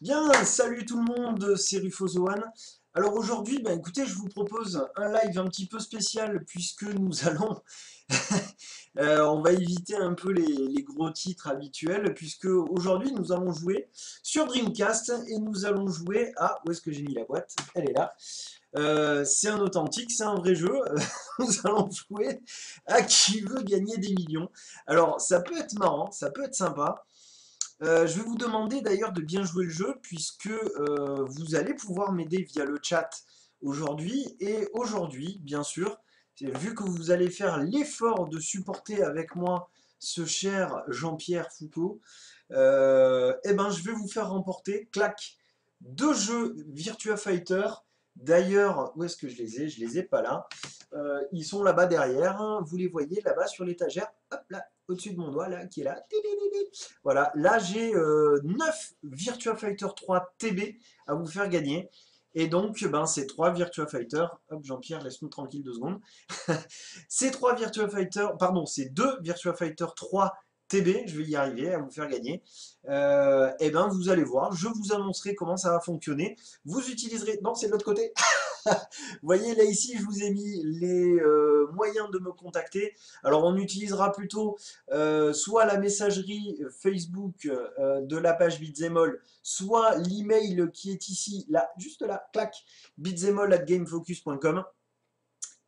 Bien, salut tout le monde, c'est Rufozoan. Alors aujourd'hui, écoutez, je vous propose un live un petit peu spécial puisque nous allons, on va éviter un peu les gros titres habituels puisque aujourd'hui nous allons jouer sur Dreamcast et nous allons jouer à, où est-ce que j'ai mis la boîte? Elle est là. C'est un authentique, c'est un vrai jeu. Nous allons jouer à qui veut gagner des millions. Alors ça peut être marrant, ça peut être sympa. Je vais vous demander d'ailleurs de bien jouer le jeu puisque vous allez pouvoir m'aider via le chat aujourd'hui. Et aujourd'hui, bien sûr, vu que vous allez faire l'effort de supporter avec moi ce cher Jean-Pierre Foucault, je vais vous faire remporter, clac, deux jeux Virtua Fighter. D'ailleurs, où est-ce que je les ai? Je les ai pas là. Ils sont là-bas derrière. Vous les voyez là-bas sur l'étagère. Hop là, au-dessus de mon doigt, là, qui est là. Voilà, là j'ai 9 Virtua Fighter 3 TB à vous faire gagner. Et donc, c'est 3 Virtua Fighter. Hop, Jean-Pierre, laisse-nous tranquille 2 secondes. C'est 3 Virtua Fighter, pardon, c'est 2 Virtua Fighter 3 TB, je vais y arriver à vous faire gagner. Vous allez voir, je vous annoncerai comment ça va fonctionner. Vous utiliserez, non, c'est de l'autre côté. Vous voyez, là ici, je vous ai mis les moyens de me contacter. Alors, on utilisera plutôt soit la messagerie Facebook de la page Bitzemol, soit l'email qui est ici, là, juste là, clac, bitzemol@gamefocus.com.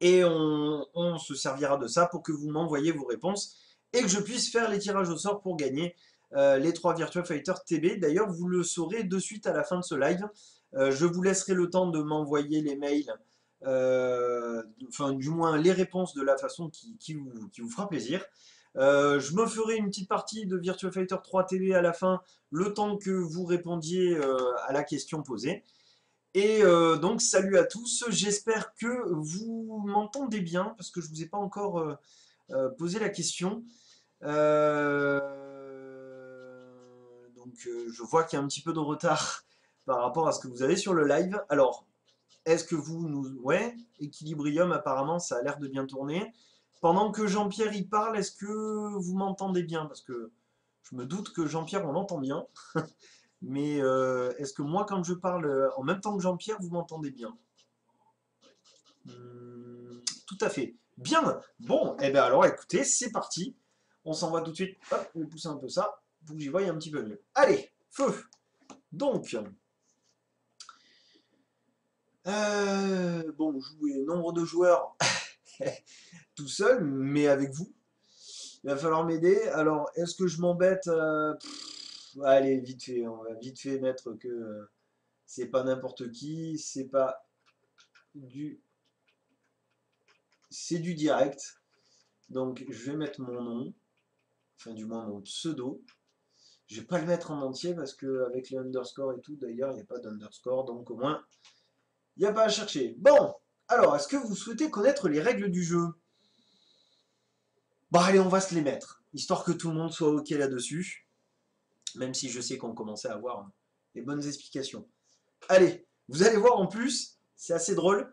Et on se servira de ça pour que vous m'envoyiez vos réponses et que je puisse faire les tirages au sort pour gagner les 3 Virtua Fighter TB. D'ailleurs, vous le saurez de suite à la fin de ce live. Je vous laisserai le temps de m'envoyer les mails, enfin du moins les réponses de la façon qui vous fera plaisir. Je me ferai une petite partie de Virtua Fighter 3 TB à la fin, le temps que vous répondiez à la question posée. Et donc, salut à tous. J'espère que vous m'entendez bien parce que je ne vous ai pas encore posé la question. Je vois qu'il y a un petit peu de retard par rapport à ce que vous avez sur le live. Alors, est-ce que vous nous... Ouais, Equilibrium, apparemment, ça a l'air de bien tourner. Pendant que Jean-Pierre y parle, est-ce que vous m'entendez bien? Parce que je me doute que Jean-Pierre, on l'entend bien. Mais est-ce que moi, quand je parle en même temps que Jean-Pierre, vous m'entendez bien? Tout à fait. Bien. Bon, et bien alors écoutez, c'est parti. On s'en va tout de suite. Hop, je vais pousser un peu ça pour que j'y voie un petit peu mieux. Allez, feu. Donc, bon, jouer nombre de joueurs tout seul, mais avec vous. Il va falloir m'aider. Alors, est-ce que je m'embête allez, vite fait. On va vite fait mettre que c'est pas n'importe qui, du, c'est du direct. Donc, je vais mettre mon nom, enfin du moins mon pseudo. Je vais pas le mettre en entier parce que avec les underscores et tout, d'ailleurs, il n'y a pas d'underscore, donc au moins, il n'y a pas à chercher. Bon, alors, est-ce que vous souhaitez connaître les règles du jeu? Bon, allez, on va se les mettre, histoire que tout le monde soit OK là-dessus, même si je sais qu'on commençait à avoir les bonnes explications. Allez, vous allez voir en plus, c'est assez drôle,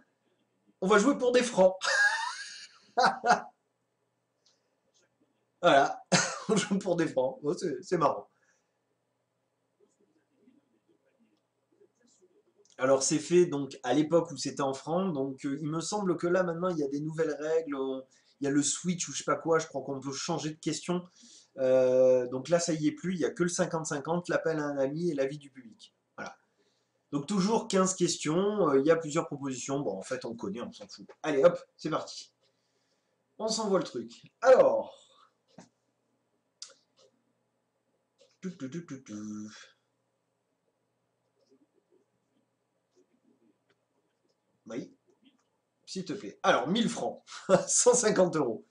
on va jouer pour des francs. Voilà, on joue pour des francs, bon, c'est marrant. Alors c'est fait donc à l'époque où c'était en francs, donc il me semble que là maintenant il y a des nouvelles règles, il y a le switch ou je sais pas quoi, je crois qu'on peut changer de question. Donc là ça y est plus, il y a que le 50-50, l'appel à un ami et l'avis du public. Voilà. Donc toujours 15 questions, il y a plusieurs propositions, bon en fait on connaît, on s'en fout. Allez hop, c'est parti. On s'envoie le truc. Alors, tout, tout, tout, tout, tout. Oui, s'il te plaît. Alors 1000 francs, 150 euros.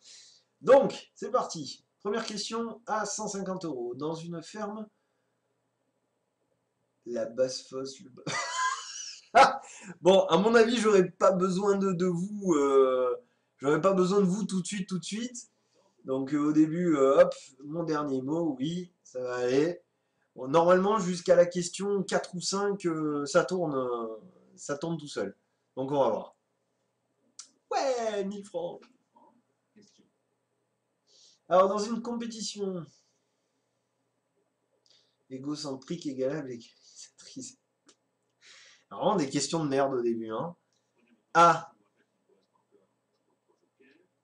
Donc, c'est parti. Première question à 150 euros. Dans une ferme, la basse fosse. Ah, bon, à mon avis, j'aurais pas besoin de vous. J'aurais pas besoin de vous tout de suite, tout de suite. Donc, au début, hop, mon dernier mot, oui, ça va aller. Bon, normalement, jusqu'à la question 4 ou 5, ça tourne tout seul. Donc, on va voir. Ouais, 1000 francs. Alors, dans une compétition égocentrique égalable, Vraiment des questions de merde au début, hein. Ah,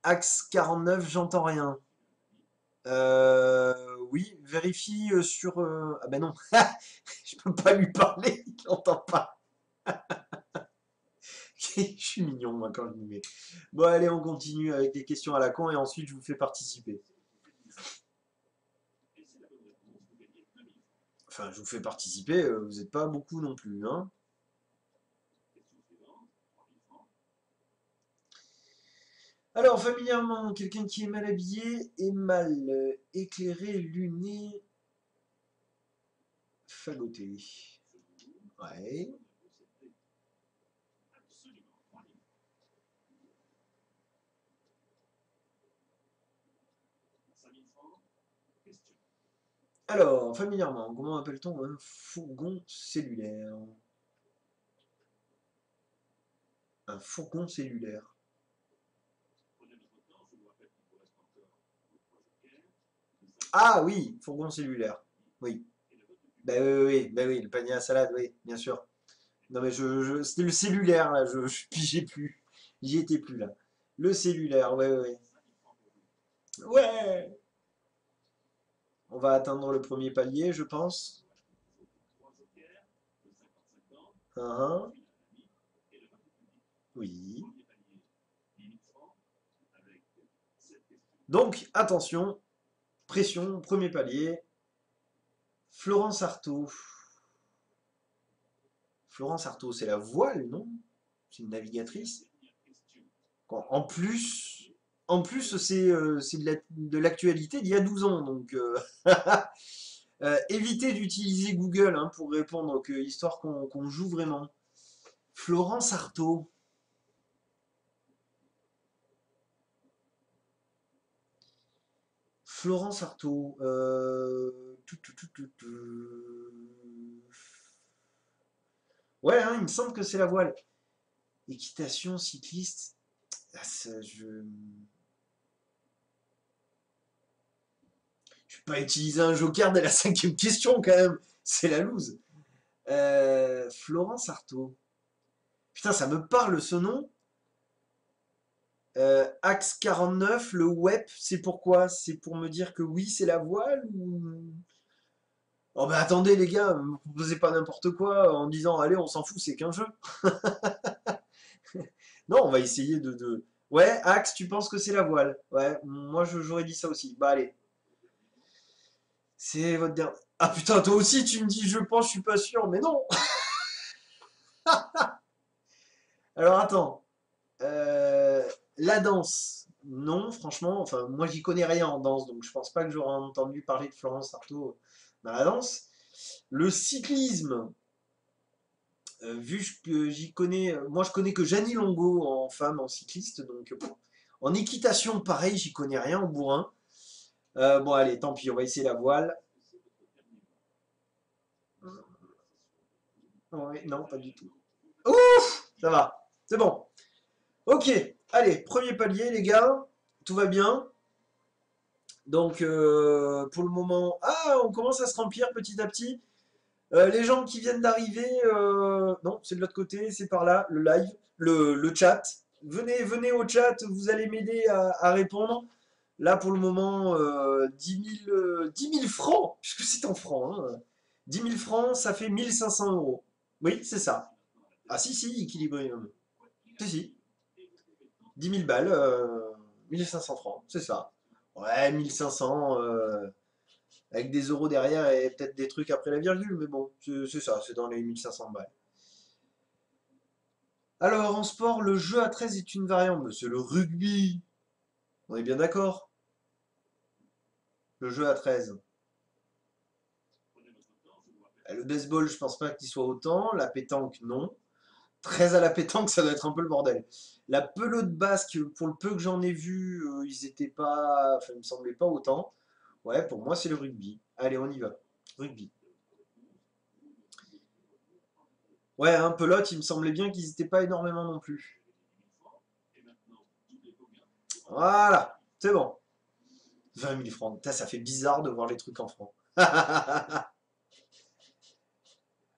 axe 49, j'entends rien. Oui, vérifie sur... Ah ben non, je peux pas lui parler, il n'entend pas. Je suis mignon, moi, quand je m'y mets. Bon, allez, on continue avec des questions à la con et ensuite je vous fais participer. Enfin, je vous fais participer, vous n'êtes pas beaucoup non plus, hein. Alors, familièrement, quelqu'un qui est mal habillé et mal éclairé, luné, fagoté. Ouais. Alors, familièrement, comment appelle-t-on un fourgon cellulaire? Un fourgon cellulaire. Ah oui, fourgon cellulaire. Oui. Bah oui, oui, oui, bah oui, le panier à salade, oui, bien sûr. Non mais c'était le cellulaire là, je pigeais plus. J'y étais plus là. Le cellulaire, ouais, ouais, ouais. Ouais. On va atteindre le premier palier, je pense. Uhum. Oui. Donc, attention, pression, premier palier. Florence Artaud. Florence Artaud, c'est la voile, non? C'est une navigatrice. En plus, c'est de l'actualité d'il y a 12 ans, donc évitez d'utiliser Google hein, pour répondre, histoire qu'on joue vraiment. Florence Artaud. Florence Artaud. Ouais, hein, il me semble que c'est la voile. Équitation, cycliste. Ah, je vais pas utiliser un joker dès la cinquième question quand même. C'est la loose. Florence Artaud. Putain, ça me parle ce nom. Axe 49, le web, c'est pourquoi? C'est pour me dire que oui, c'est la voile ou... Oh bah attendez les gars, me proposez pas n'importe quoi en disant allez, on s'en fout, c'est qu'un jeu. Non, on va essayer Ouais, Axe, tu penses que c'est la voile? Ouais, moi j'aurais dit ça aussi. Bah allez, c'est votre dernier. Ah putain, toi aussi tu me dis je pense, je suis pas sûr, mais non. Alors attends, la danse, non, franchement, enfin moi j'y connais rien en danse, donc je pense pas que j'aurais entendu parler de Florence Artaud dans la danse. Le cyclisme, vu que j'y connais, moi je connais que Jeannie Longo en femme, en cycliste, donc en équitation, pareil, j'y connais rien en bourrin. Bon allez, tant pis, on va essayer la voile. Ouais, non, pas du tout. Ouf, ça va, c'est bon. Ok, allez, premier palier les gars, tout va bien. Donc pour le moment, ah, on commence à se remplir petit à petit. Les gens qui viennent d'arriver, non, c'est de l'autre côté, c'est par là, le live, le chat. Venez au chat, vous allez m'aider à répondre. Là, pour le moment, 10 000 francs, puisque c'est en francs. Hein. 10 000 francs, ça fait 1 500 euros. Oui, c'est ça. Ah si, si, Equilibrium. Si, si. 10 000 balles, 1 500 francs, c'est ça. Ouais, 1 500, avec des euros derrière et peut-être des trucs après la virgule, mais bon, c'est ça, c'est dans les 1 500 balles. Alors, en sport, le jeu à 13 est une variante, c'est le rugby. On est bien d'accord? Le jeu à 13. Le baseball, je pense pas qu'il soit autant. La pétanque, non. 13 à la pétanque, ça doit être un peu le bordel. La pelote basque, pour le peu que j'en ai vu, ils étaient pas. Enfin, ils me semblaient pas autant. Ouais, pour moi, c'est le rugby. Allez, on y va. Rugby. Ouais, un pelote, il me semblait bien qu'ils étaient pas énormément non plus. Voilà, c'est bon. 20 000 francs. Putain, ça fait bizarre de voir les trucs en francs.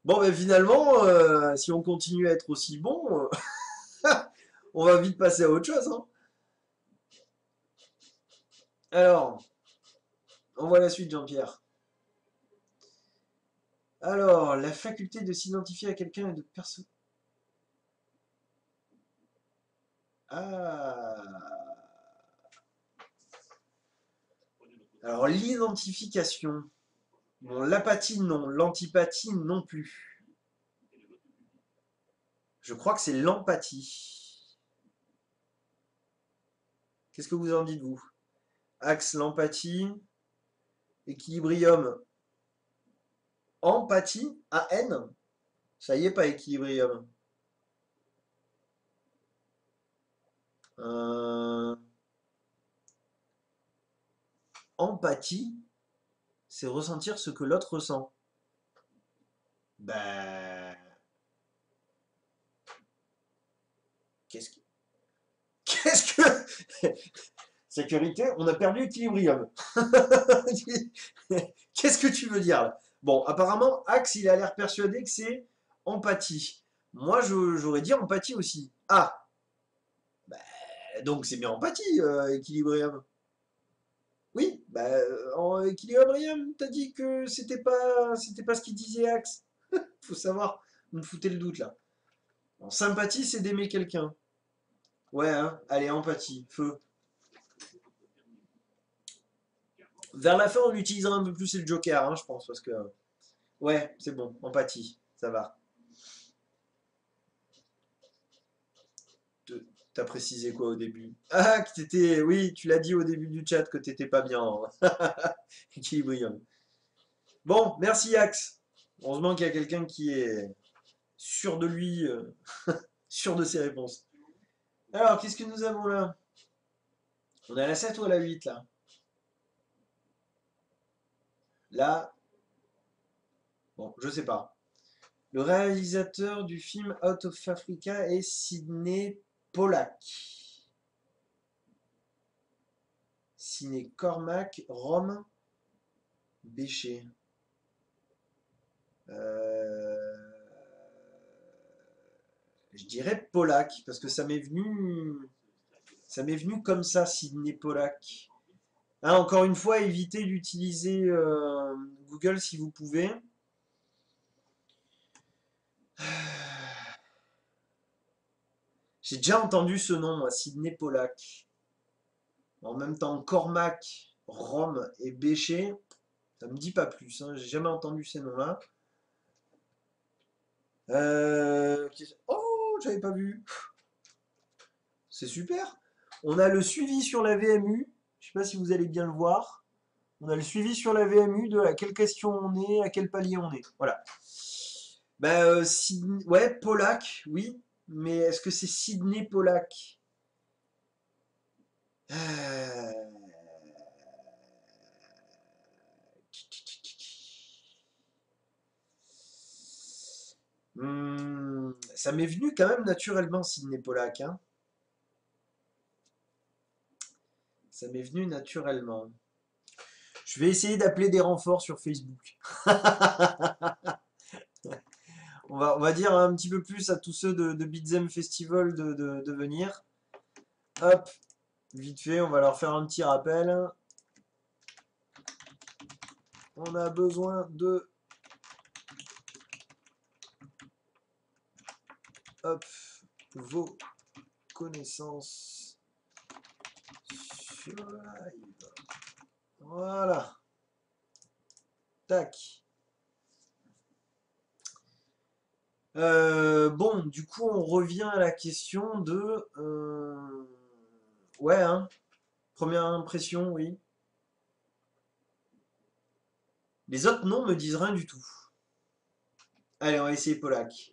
Bon, ben finalement, si on continue à être aussi bon, on va vite passer à autre chose, hein. Alors, on voit la suite, Jean-Pierre. Alors, la faculté de s'identifier à quelqu'un et de perso... Ah. Alors, l'identification. Bon, l'apathie, non. L'antipathie, non plus. Je crois que c'est l'empathie. Qu'est-ce que vous en dites, vous? Axe, l'empathie. Équilibrium, empathie, A-N. Ça y est, pas équilibrium. Euh, Empathie, c'est ressentir ce que l'autre ressent. Ben, qu'est-ce que... Qu'est-ce que... Sécurité, on a perdu équilibrium. Qu'est-ce que tu veux dire là? Bon, apparemment, Axe, il a l'air persuadé que c'est empathie. Moi, j'aurais dit empathie aussi. Ah, ben, donc c'est bien empathie, équilibrium. Oui, bah, en équilibrium, t'as dit que c'était pas ce qu'il disait Axe. Faut savoir, vous me foutez le doute là. En sympathie, c'est d'aimer quelqu'un. Ouais, hein, allez, empathie, feu. Vers la fin, on utilisera un peu plus le Joker, hein, je pense, parce que... Ouais, c'est bon, empathie, ça va. T'as précisé quoi au début? Ah, que t'étais... Oui, tu l'as dit au début du chat que t'étais pas bien. Équilibrium. Bon, merci Axe. Heureusement qu'il y a quelqu'un qui est sûr de lui, sûr de ses réponses. Alors, qu'est-ce que nous avons là? On est à la 7 ou à la 8 là? Là, bon, je sais pas. Le réalisateur du film Out of Africa est Sidney Pollack. Ciné Cormac, Rome, Béché. Euh, Je dirais Pollack, parce que ça m'est venu comme ça, Sidney Pollack. Hein, encore une fois, évitez d'utiliser Google si vous pouvez. J'ai déjà entendu ce nom, moi, Sidney Pollack. En même temps, Cormac, Rome et Béché, ça me dit pas plus, hein. J'ai jamais entendu ces noms-là. Oh, j'avais pas vu. C'est super. On a le suivi sur la VMU. Je sais pas si vous allez bien le voir. On a le suivi sur la VMU de à quelle question on est, à quel palier on est. Voilà. Bah, ouais, Pollack, oui. Mais est-ce que c'est Sidney Pollack? Euh, Ça m'est venu quand même naturellement, Sidney Pollack, hein. Ça m'est venu naturellement. Je vais essayer d'appeler des renforts sur Facebook. On va dire un petit peu plus à tous ceux de Beat'em Festival de venir. Hop, vite fait, on va leur faire un petit rappel. On a besoin de... Hop, vos connaissances sur live. Voilà. Tac. Bon, du coup, on revient à la question de... Ouais, hein. Première impression, oui. Les autres noms me disent rien du tout. Allez, on va essayer Polak.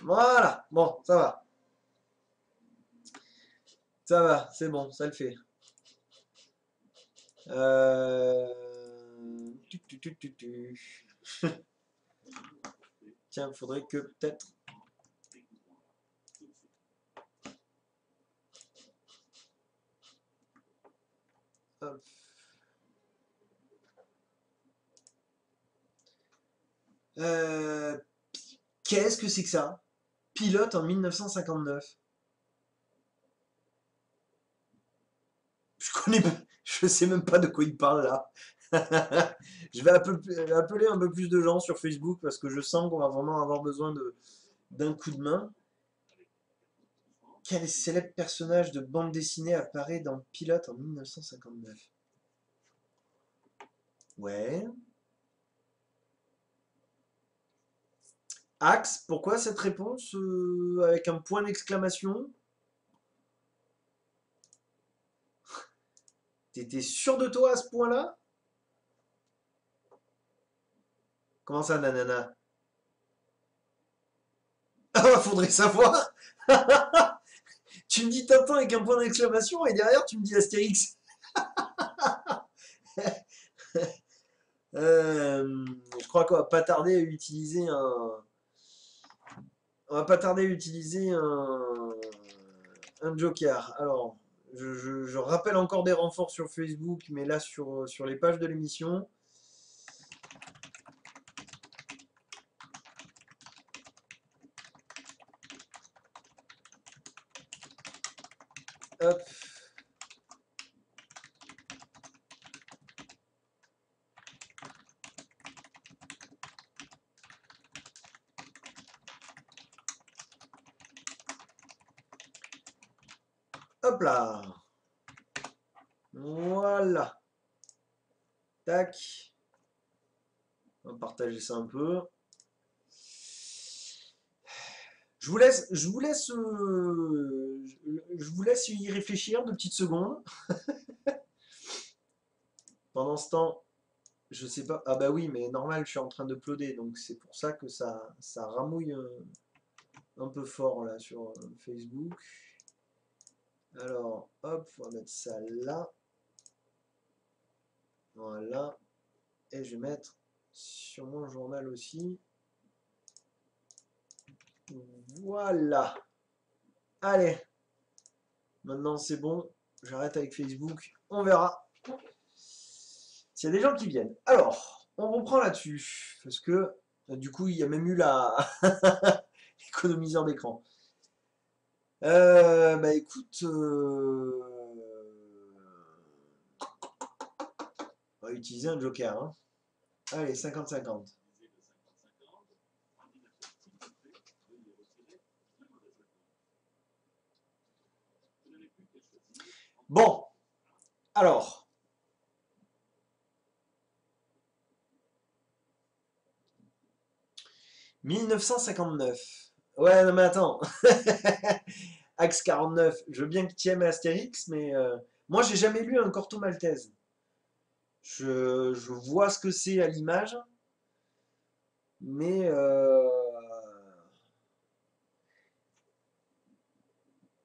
Voilà, bon, ça va. Ça va, c'est bon, ça le fait. Tiens, faudrait que peut-être... Hop. Euh, Qu'est-ce que c'est que ça? Pilote en 1959. Je connais pas, je sais même pas de quoi il parle là. Je vais appeler un peu plus de gens sur Facebook parce que je sens qu'on va vraiment avoir besoin d'un coup de main. Quel célèbre personnage de bande dessinée apparaît dans Pilote en 1959? Ouais. Axe, pourquoi cette réponse avec un point d'exclamation? T'étais sûr de toi à ce point-là? Comment ça, nanana? Ah bah, faudrait savoir. Tu me dis Tintin avec un point d'exclamation et derrière tu me dis Astérix. Je crois qu'on va pas tarder à utiliser on va pas tarder à utiliser un joker. Alors, je rappelle encore des renforts sur Facebook, mais là sur les pages de l'émission. Hop. Hop là. Voilà. Tac. On va partager ça un peu. Je vous laisse y réfléchir 2 petites secondes. Pendant ce temps, je sais pas. Ah bah oui, mais normal, je suis en train de uploader, donc c'est pour ça que ça ramouille un peu fort là sur Facebook. Alors, hop, on va mettre ça là. Voilà. Et je vais mettre sur mon journal aussi. Voilà. Allez. Maintenant c'est bon. J'arrête avec Facebook. On verra s'il y a des gens qui viennent. Alors, on reprend là-dessus. Parce que du coup, il y a même eu la l'économiseur d'écran. Bah écoute, on va utiliser un joker. Hein. Allez, 50-50. Bon, alors. « 1959. Ouais, non mais attends. Axe 49. Je veux bien que tu aimes Astérix, mais moi j'ai jamais lu un Corto Maltese. Je vois ce que c'est à l'image, mais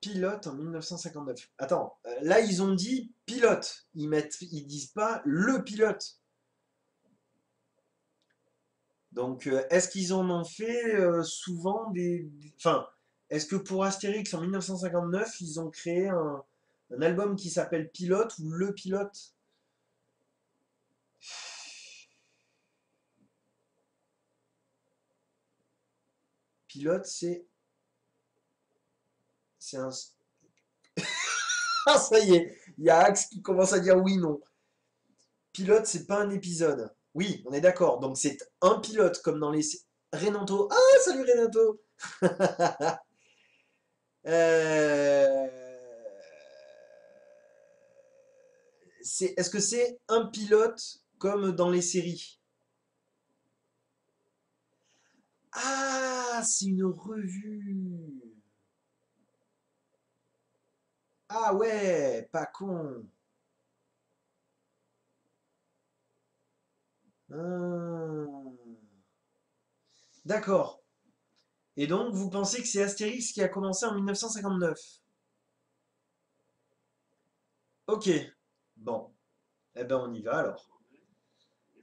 pilote en 1959. Attends, là ils ont dit pilote. Ils disent pas le pilote. Donc est-ce qu'ils en ont fait souvent enfin, est-ce que pour Astérix en 1959 ils ont créé un album qui s'appelle Pilote ou Le Pilote? Pilote, c'est un. Ah, ça y est, il y a Axe qui commence à dire oui, non. Pilote, c'est pas un épisode. Oui, on est d'accord. Donc c'est un pilote, comme dans les. Renato. Ah, salut Renato. Euh, Est-ce que c'est un pilote comme dans les séries? Ah, c'est une revue. Ah ouais, pas con. Ah. D'accord. Et donc, vous pensez que c'est Astérix qui a commencé en 1959? Ok. Bon. Eh ben, on y va alors.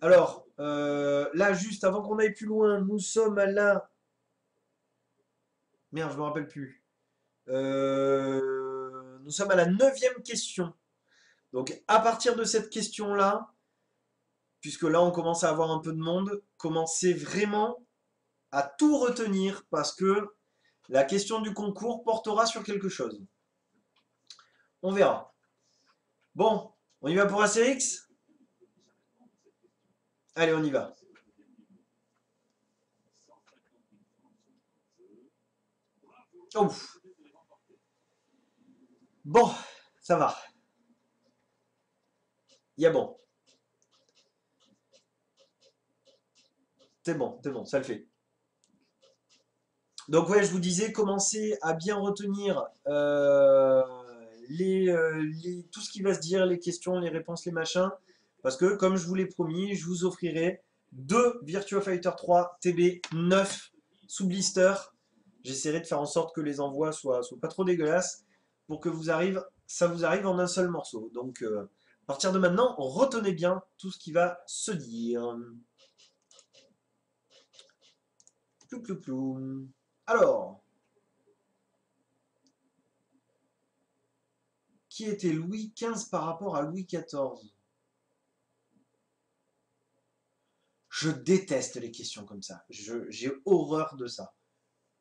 Alors, là, juste avant qu'on aille plus loin, nous sommes à la. Merde, je me rappelle plus. Nous sommes à la 9e question. Donc, à partir de cette question-là, puisque là, on commence à avoir un peu de monde, commencez vraiment à tout retenir parce que la question du concours portera sur quelque chose. On verra. Bon, on y va pour Astérix? Allez, on y va. Oh, bon, ça va. Il y a bon. C'est bon, ça le fait. Donc ouais, je vous disais, commencez à bien retenir tout ce qui va se dire, les questions, les réponses, les machins. Parce que, comme je vous l'ai promis, je vous offrirai deux Virtua Fighter 3 TB 9 sous blister. J'essaierai de faire en sorte que les envois soient pas trop dégueulasses pour que ça vous arrive en un seul morceau. Donc, à partir de maintenant, retenez bien tout ce qui va se dire. Plou, plou, plou. Alors, qui était Louis XV par rapport à Louis XIV? Je déteste les questions comme ça. J'ai horreur de ça.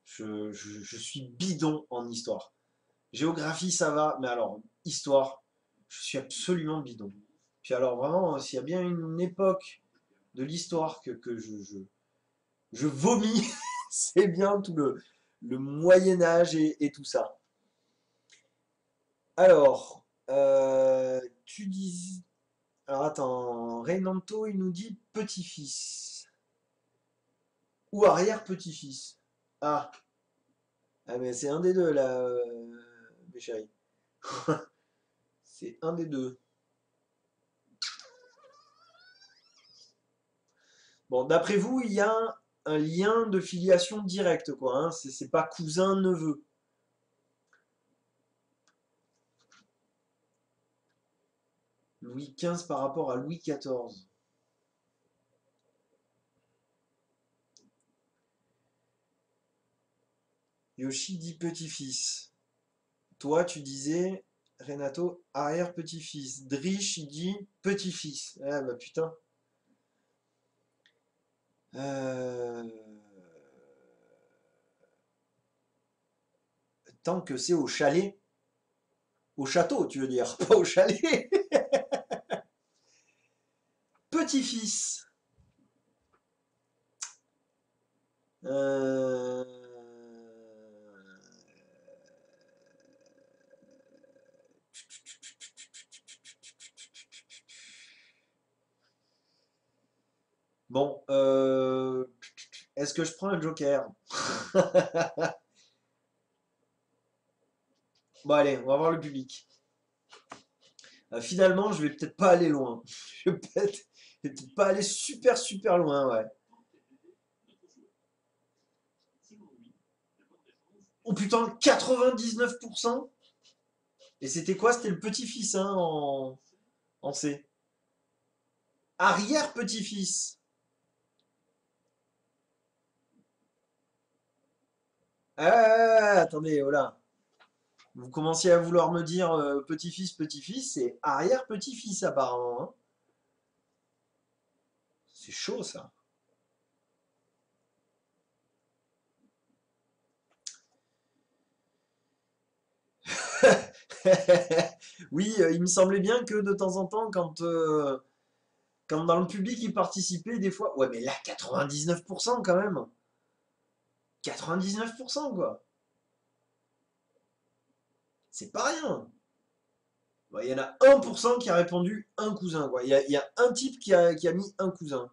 Je suis bidon en histoire. Géographie, ça va, mais alors, histoire, je suis absolument bidon. Puis alors, vraiment, s'il y a bien une époque de l'histoire que je vomis, c'est bien tout le Moyen Âge et tout ça. Alors, tu dis... Alors attends, Reynanto, il nous dit petit-fils. Ou arrière-petit-fils. Ah, ah mais c'est un des deux là, mes chéris. C'est un des deux. Bon, d'après vous, il y a un lien de filiation directe, quoi. Hein. C'est pas cousin-neveu. Louis XV par rapport à Louis XIV. Yoshi dit petit-fils. Toi, tu disais, Renato, arrière-petit-fils. Drish, il dit petit-fils. Ah bah putain. Euh, Tant que c'est au chalet. Au château, tu veux dire, pas au chalet. Petit-fils. Euh, Bon, est-ce que je prends un joker? Bon, allez, on va voir le public. Finalement, je vais peut-être pas aller loin. Je vais peut-être pas aller super super loin, ouais. Oh putain, 99%. Et c'était quoi? C'était le petit-fils, hein, en C. Arrière-petit-fils. Ah, attendez, voilà. Vous commenciez à vouloir me dire petit-fils, petit-fils, c'est arrière-petit-fils apparemment. Hein. C'est chaud ça. Oui, il me semblait bien que de temps en temps, quand dans le public il participait, des fois. Ouais, mais là, 99% quand même. 99% quoi. C'est pas rien. Bon, il y en a 1% qui a répondu un cousin, quoi. Il y a un type qui a mis un cousin.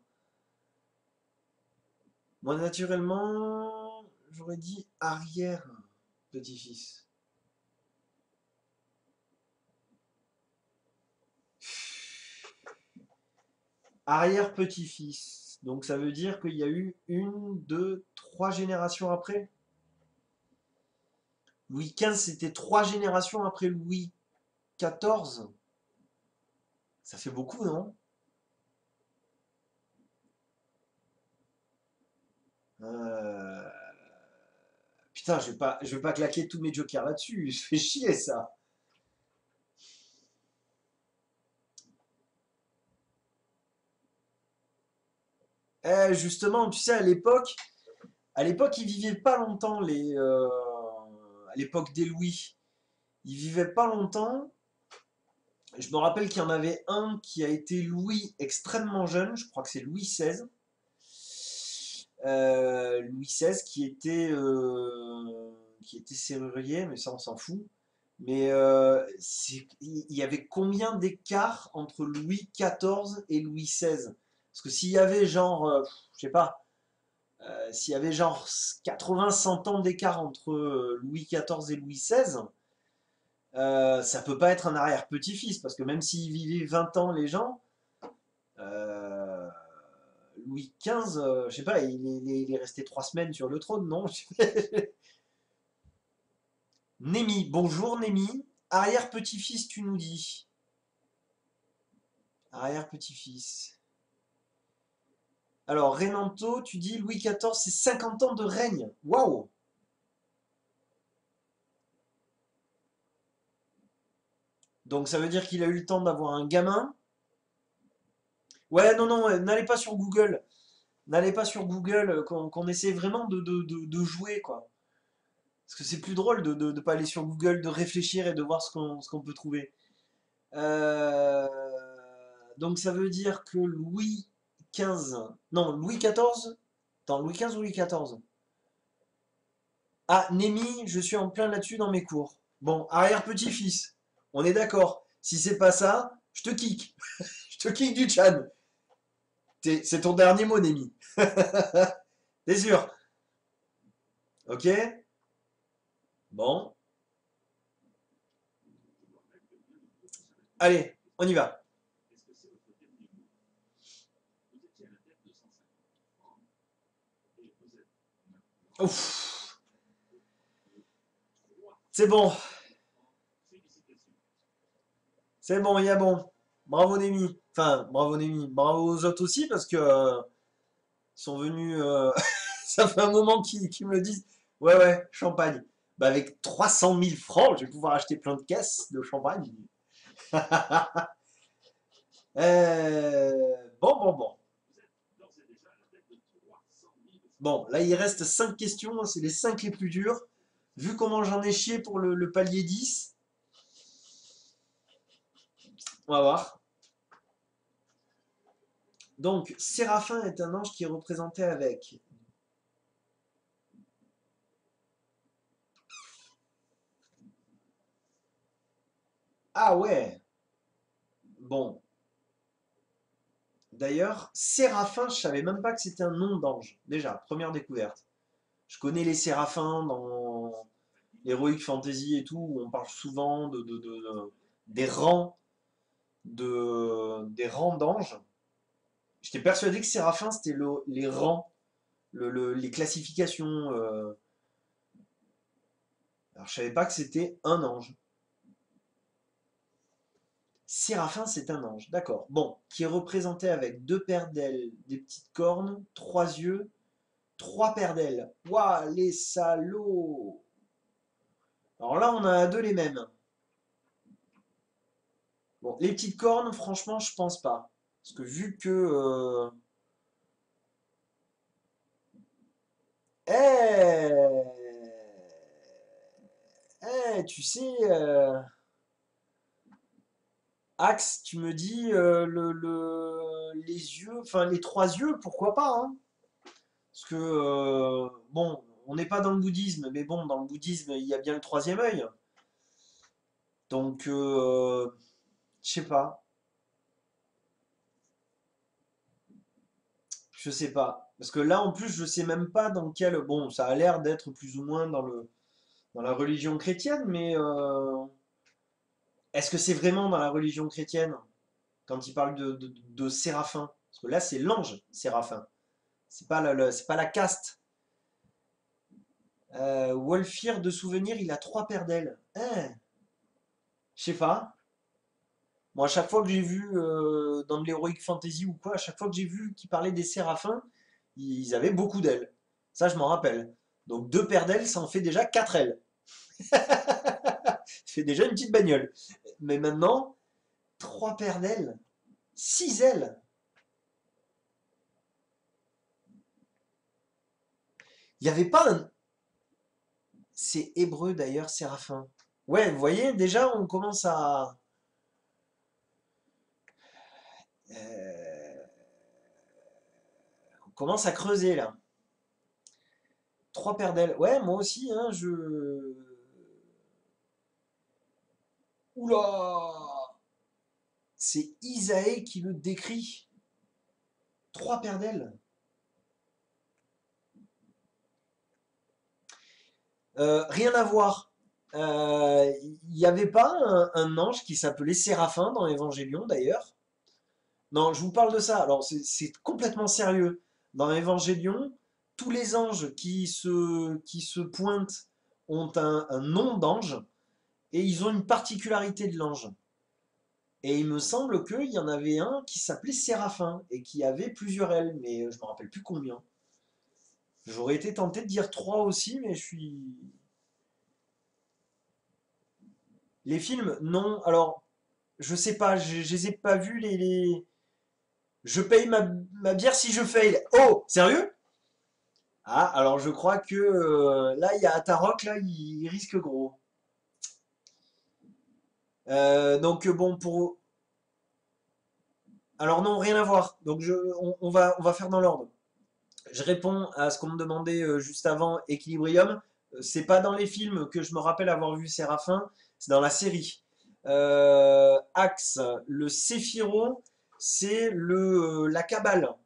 Moi, naturellement, j'aurais dit arrière petit-fils. Arrière petit-fils. Donc ça veut dire qu'il y a eu une, deux, trois générations après. Louis XV, c'était trois générations après Louis XIV. Ça fait beaucoup, non? Euh, Putain, je vais pas claquer tous mes jokers là-dessus. Je fais chier ça. Justement, tu sais, à l'époque, ils vivaient pas longtemps, à l'époque des Louis. Ils vivaient pas longtemps. Je me rappelle qu'il y en avait un qui a été Louis extrêmement jeune, je crois que c'est Louis XVI. Louis XVI qui était serrurier, mais ça on s'en fout. Mais il y avait combien d'écart entre Louis XIV et Louis XVI? Parce que s'il y avait genre, je sais pas, s'il y avait genre 80-100 ans d'écart entre Louis XIV et Louis XVI, ça peut pas être un arrière-petit-fils, parce que même s'ils vivaient 20 ans les gens, euh, Louis XV, je sais pas, il est resté 3 semaines sur le trône, non? Némi, bonjour Némi. Arrière-petit-fils, tu nous dis. Arrière-petit-fils. Alors, Renanto, tu dis Louis XIV, c'est 50 ans de règne. Waouh! Donc ça veut dire qu'il a eu le temps d'avoir un gamin. Ouais, non, non, n'allez pas sur Google. N'allez pas sur Google, qu'on essaie vraiment de jouer, quoi. Parce que c'est plus drôle de pas aller sur Google, de réfléchir et de voir ce qu'on peut trouver. Euh, donc ça veut dire que Louis XV, non, Louis XIV, attends, Louis XV ou Louis XIV? Ah, Némi, je suis en plein là-dessus dans mes cours. Bon, arrière-petit-fils, on est d'accord. Si c'est pas ça, je te kick. Je te kick du Chan. C'est ton dernier mot, Némi. T'es sûr? Ok? Bon. Allez, on y va. Ouf. C'est bon. C'est bon, il y a bon. Bravo, Némi. Enfin, bravo, Némi. Bravo aux autres aussi, parce que ils sont venus. Ça fait un moment qu'ils me le disent. Ouais, ouais, champagne. Bah, avec 300 000 francs, je vais pouvoir acheter plein de caisses de champagne. Bon, bon, bon. Bon, là, il reste 5 questions, hein, c'est les 5 les plus dures. Vu comment j'en ai chié pour le palier 10, on va voir. Donc, Séraphin est un ange qui est représenté avec. Ah ouais. Bon. D'ailleurs, Séraphin, je savais même pas que c'était un nom d'ange. Déjà, première découverte. Je connais les séraphins dans l'Heroic Fantasy et tout, où on parle souvent des rangs des rangs d'anges. J'étais persuadé que séraphin, c'était les rangs, les classifications. Alors, je savais pas que c'était un ange. Séraphin, c'est un ange, d'accord. Bon, qui est représenté avec deux paires d'ailes, des petites cornes, trois yeux, trois paires d'ailes. Waouh, les salauds! Alors là, on a deux les mêmes. Bon, les petites cornes, franchement, je pense pas. Parce que vu que. Eh, tu sais, Axe, tu me dis les yeux, enfin les trois yeux, pourquoi pas, hein? Parce que, bon, on n'est pas dans le bouddhisme, mais bon, dans le bouddhisme, il y a bien le troisième œil. Donc, je sais pas, je sais pas. Parce que là, en plus, je sais même pas dans quel. Bon, ça a l'air d'être plus ou moins dans la religion chrétienne, mais est-ce que c'est vraiment dans la religion chrétienne quand il parle de séraphin? Parce que là, c'est l'ange séraphin. C'est pas la caste. Wolfir de souvenir, il a trois paires d'ailes. Hein, je sais pas. Moi, à chaque fois que j'ai vu dans de l'Heroic Fantasy ou quoi, à chaque fois que j'ai vu qu'ils parlaient des séraphins, ils avaient beaucoup d'ailes. Ça, je m'en rappelle. Donc deux paires d'ailes, ça en fait déjà quatre ailes. Ça fait déjà une petite bagnole. Mais maintenant, trois paires d'ailes, six ailes. Il n'y avait pas un... C'est hébreu d'ailleurs, Séraphin. Ouais, vous voyez, déjà on commence à... euh, on commence à creuser là. Trois paires d'ailes. Ouais, moi aussi, hein, je... Oula! C'est Isaïe qui le décrit. Trois paires d'ailes. Rien à voir. Il n'y avait pas un ange qui s'appelait Séraphin dans l'Évangélion d'ailleurs? Non, je vous parle de ça. Alors, c'est complètement sérieux. Dans l'Évangélion, tous les anges qui se pointent ont un nom d'ange et ils ont une particularité de l'ange. Et il me semble qu'il y en avait un qui s'appelait Séraphin et qui avait plusieurs ailes, mais je me rappelle plus combien. J'aurais été tenté de dire trois aussi, mais je suis. Les films, non. Alors, je sais pas, je les ai pas vus Je paye ma bière si je fail. Oh, sérieux? Ah, alors je crois que là, il y a Atarok, là, il risque gros. Donc bon, pour... Alors non, rien à voir. Donc on va faire dans l'ordre. Je réponds à ce qu'on me demandait juste avant, Equilibrium. C'est pas dans les films que je me rappelle avoir vu Séraphin, c'est dans la série. Axe, le Séphiro, c'est la Kabbale.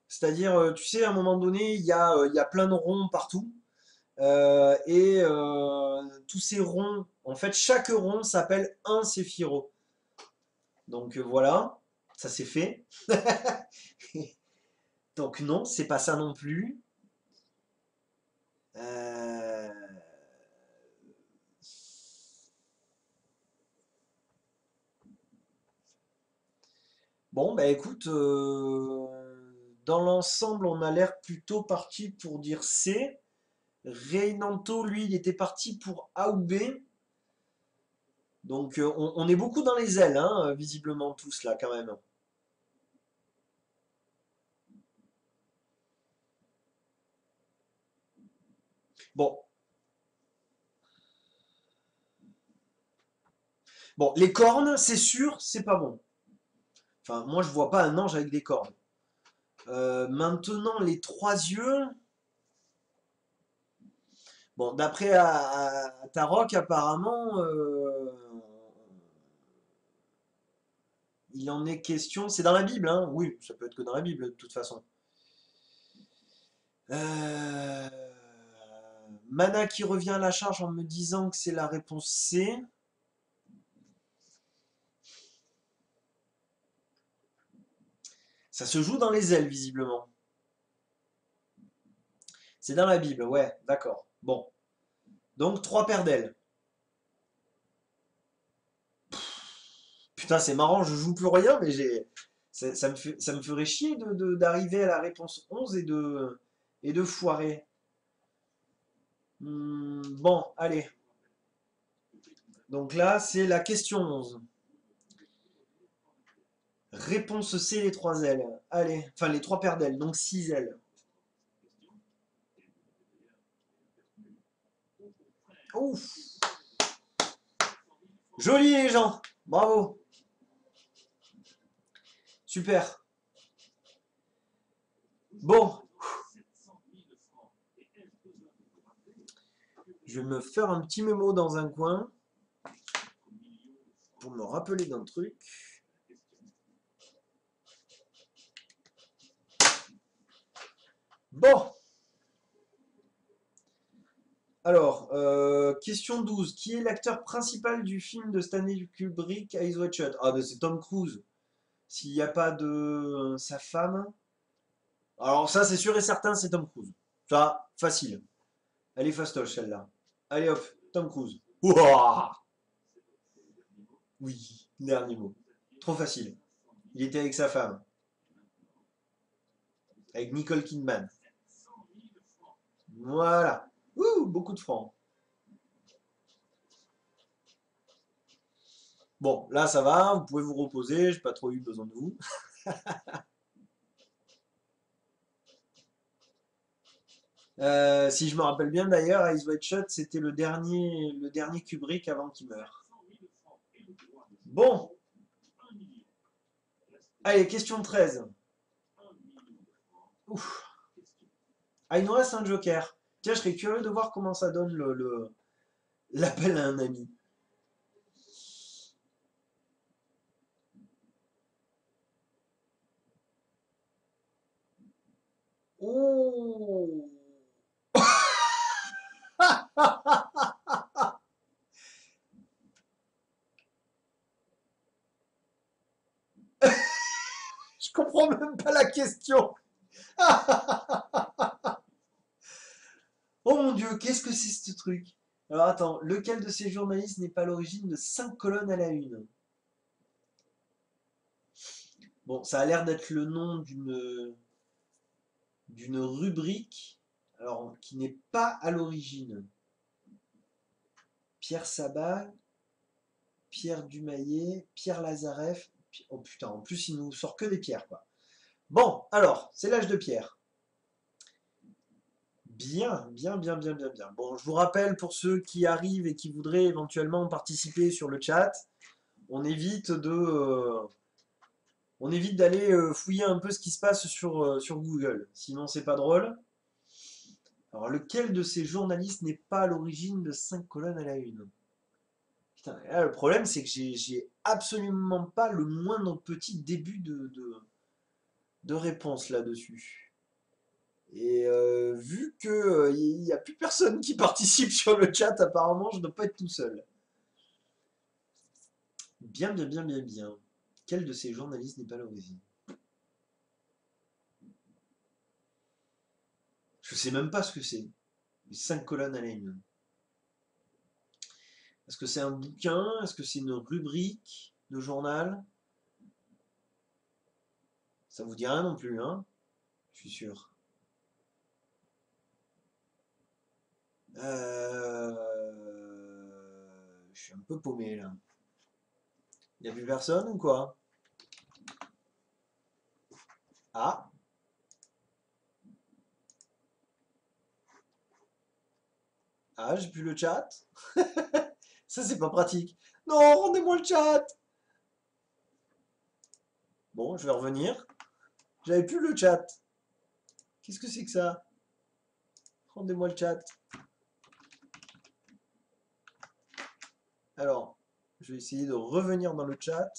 C'est-à-dire, tu sais, à un moment donné, il y a plein de ronds partout. Tous ces ronds, en fait, chaque rond s'appelle un séphiro. Donc voilà, ça c'est fait. Donc non, c'est pas ça non plus. Euh, Bon, bah écoute, dans l'ensemble, on a l'air plutôt parti pour dire C. Reynanto, lui, il était parti pour A ou B. Donc on est beaucoup dans les ailes, hein, visiblement tous là quand même. Bon, bon, les cornes, c'est sûr, c'est pas bon. Enfin, moi, je vois pas un ange avec des cornes. Maintenant, les trois yeux. Bon, d'après Tarok, apparemment, il en est question. C'est dans la Bible, hein? Oui, ça peut être que dans la Bible, de toute façon. Euh, Mana qui revient à la charge en me disant que c'est la réponse C. Ça se joue dans les ailes, visiblement. C'est dans la Bible, ouais, d'accord. Bon. Donc, trois paires d'ailes. Putain, c'est marrant, je joue plus rien, mais ça me ferait chier d'arriver à la réponse 11 et de foirer. Bon, allez. Donc là, c'est la question 11. Réponse C, les trois ailes. Allez, enfin les trois paires d'ailes, donc 6 ailes. Ouf, joli les gens, bravo, super. Bon, je vais me faire un petit mémo dans un coin pour me rappeler d'un truc. Bon, alors, question 12. Qui est l'acteur principal du film de Stanley Kubrick, Eyes Wide Shut? Ah, ben c'est Tom Cruise. S'il n'y a pas de sa femme. Alors, ça, c'est sûr et certain, c'est Tom Cruise. Ça, facile. Elle est fastoche, celle-là. Allez hop, Tom Cruise. Ouah, oui, dernier mot. Trop facile. Il était avec sa femme, avec Nicole Kidman. Voilà. Ouh, beaucoup de francs. Bon, là, ça va, vous pouvez vous reposer, j'ai pas trop eu besoin de vous. Si je me rappelle bien d'ailleurs, Eyes Wide Shut, c'était le dernier Kubrick avant qu'il meure. Bon, allez, question 13. Ouf. Ah, il nous reste un joker. Tiens, je serais curieux de voir comment ça donne l'appel à un ami. Oh. Je comprends même pas la question. Oh mon Dieu, qu'est-ce que c'est ce truc? Alors attends, lequel de ces journalistes n'est pas à l'origine de 5 colonnes à la une? Bon, ça a l'air d'être le nom d'une rubrique, alors qui n'est pas à l'origine. Pierre Sabat, Pierre Dumayet, Pierre Lazareff. Oh putain, en plus il nous sort que des pierres quoi. Bon, alors, c'est l'âge de pierre. Bien, bien, bien, bien, bien, bien. Bon, je vous rappelle pour ceux qui arrivent et qui voudraient éventuellement participer sur le chat, on évite on évite d'aller fouiller un peu ce qui se passe sur Google. Sinon, c'est pas drôle. Alors, lequel de ces journalistes n'est pas à l'origine de 5 colonnes à la une? Putain, là, le problème, c'est que j'ai absolument pas le moindre petit début de réponse là-dessus. Et vu que il n'y a plus personne qui participe sur le chat, apparemment, je ne dois pas être tout seul. Bien, bien, bien, bien, bien. Quel de ces journalistes n'est pas à l'origine? Je sais même pas ce que c'est. Les 5 colonnes à la une. Est-ce que c'est un bouquin? Est-ce que c'est une rubrique de journal? Ça vous dit rien non plus, hein? Je suis sûr. Je suis un peu paumé là. Il n'y a plus personne ou quoi? Ah, ah, j'ai plus le chat. Ça, c'est pas pratique. Non, rendez-moi le chat. Bon, je vais revenir. J'avais plus le chat. Qu'est-ce que c'est que ça? Rendez-moi le chat. Alors, je vais essayer de revenir dans le chat.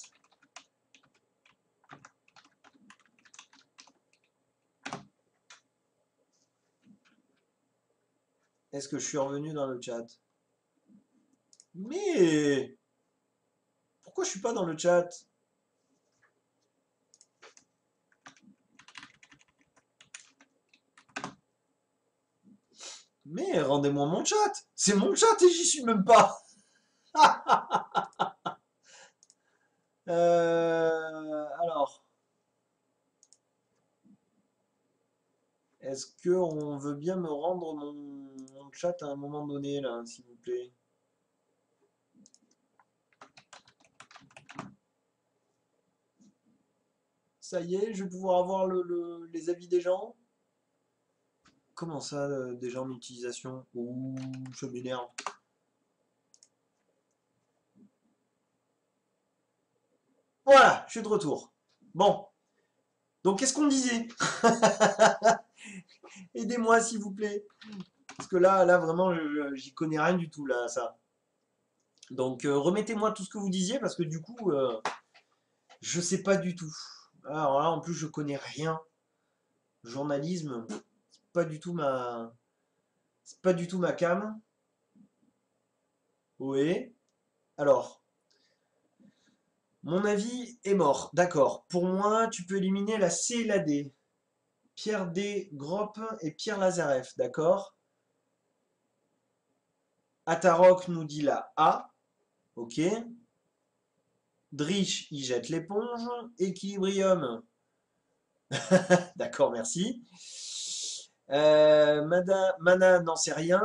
Est-ce que je suis revenu dans le chat? Mais pourquoi je suis pas dans le chat? Mais rendez-moi mon chat. C'est mon chat et j'y suis même pas. Alors, est-ce que on veut bien me rendre mon chat à un moment donné là, s'il vous plaît? Ça y est, je vais pouvoir avoir les avis des gens? Comment ça, déjà en utilisation? Ouh, ça m'énerve. Voilà, je suis de retour. Bon, donc qu'est-ce qu'on disait? Aidez-moi s'il vous plaît. Parce que là vraiment, j'y connais rien du tout là, ça. Donc remettez-moi tout ce que vous disiez parce que du coup, je sais pas du tout. Alors là, en plus, je connais rien. Journalisme, pas du tout c'est pas du tout ma came. Oui. Alors, mon avis est mort. D'accord. Pour moi, tu peux éliminer la C et la D. Pierre D. Gropp et Pierre Lazareff. D'accord. Atarok nous dit la A. Ok. Drich, il jette l'éponge. Equilibrium. D'accord, merci. Mana n'en sait rien.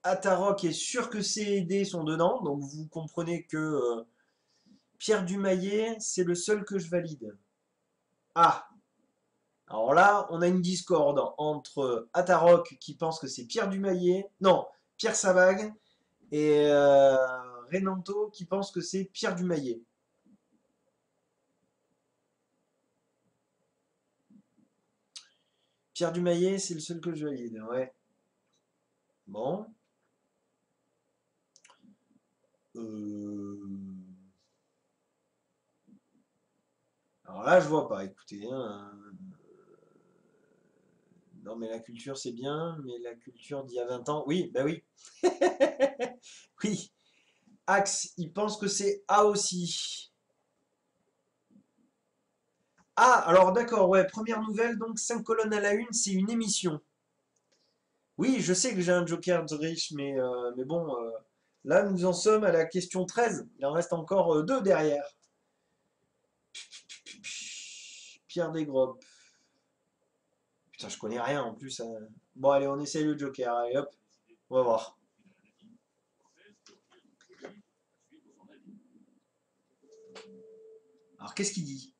Atarok est sûr que C et D sont dedans. Donc vous comprenez que Pierre Dumayet, c'est le seul que je valide. Ah, Alors là, on a une discorde entre Atarok qui pense que c'est Pierre Dumaillet, non, Pierre Sabag, et Renanto qui pense que c'est Pierre Dumaillet. Pierre Dumaillet, c'est le seul que je valide, ouais. Bon. Alors là, je vois pas, écoutez, hein. Non, mais la culture, c'est bien, mais la culture d'il y a 20 ans, oui, bah oui. Oui. Axe, il pense que c'est A aussi. Ah, alors d'accord, ouais, première nouvelle, donc 5 colonnes à la une, c'est une émission. Oui, je sais que j'ai un joker de riche, mais bon, là nous en sommes à la question 13. Il en reste encore deux derrière. Pierre Desgrobes. Putain, je connais rien en plus, hein. Bon, allez, on essaye le joker. Allez, hop, on va voir. Alors, qu'est-ce qu'il dit?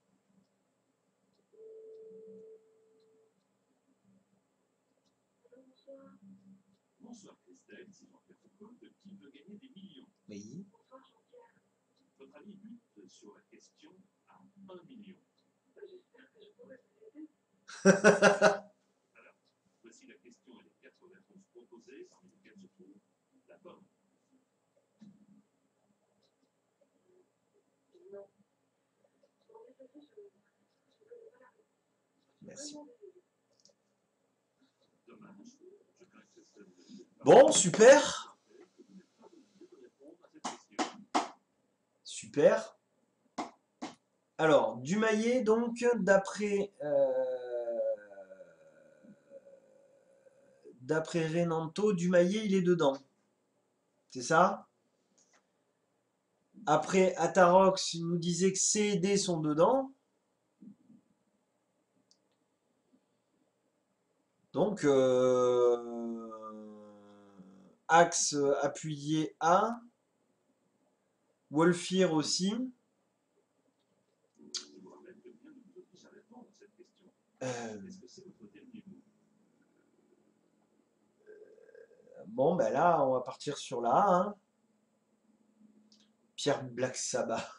Bonsoir Christelle, c'est Jean-Pierre Foucault de Qui veut gagner des millions. Oui. Votre ami bute sur la question à 1 million. Alors, voici la question et les 4 réponses proposées, parmi lesquelles se trouve la bonne. Merci. Dommage, je crains que ça ne vous Bon, super. Super. Alors, Dumaillet, donc, d'après Renanto, Dumaillet, il est dedans. C'est ça? Après, Atarox nous disait que C et D sont dedans. Donc, axe appuyé A. Wolfir aussi. Bon, ben là, on va partir sur la A, hein. Pierre Black Sabbath.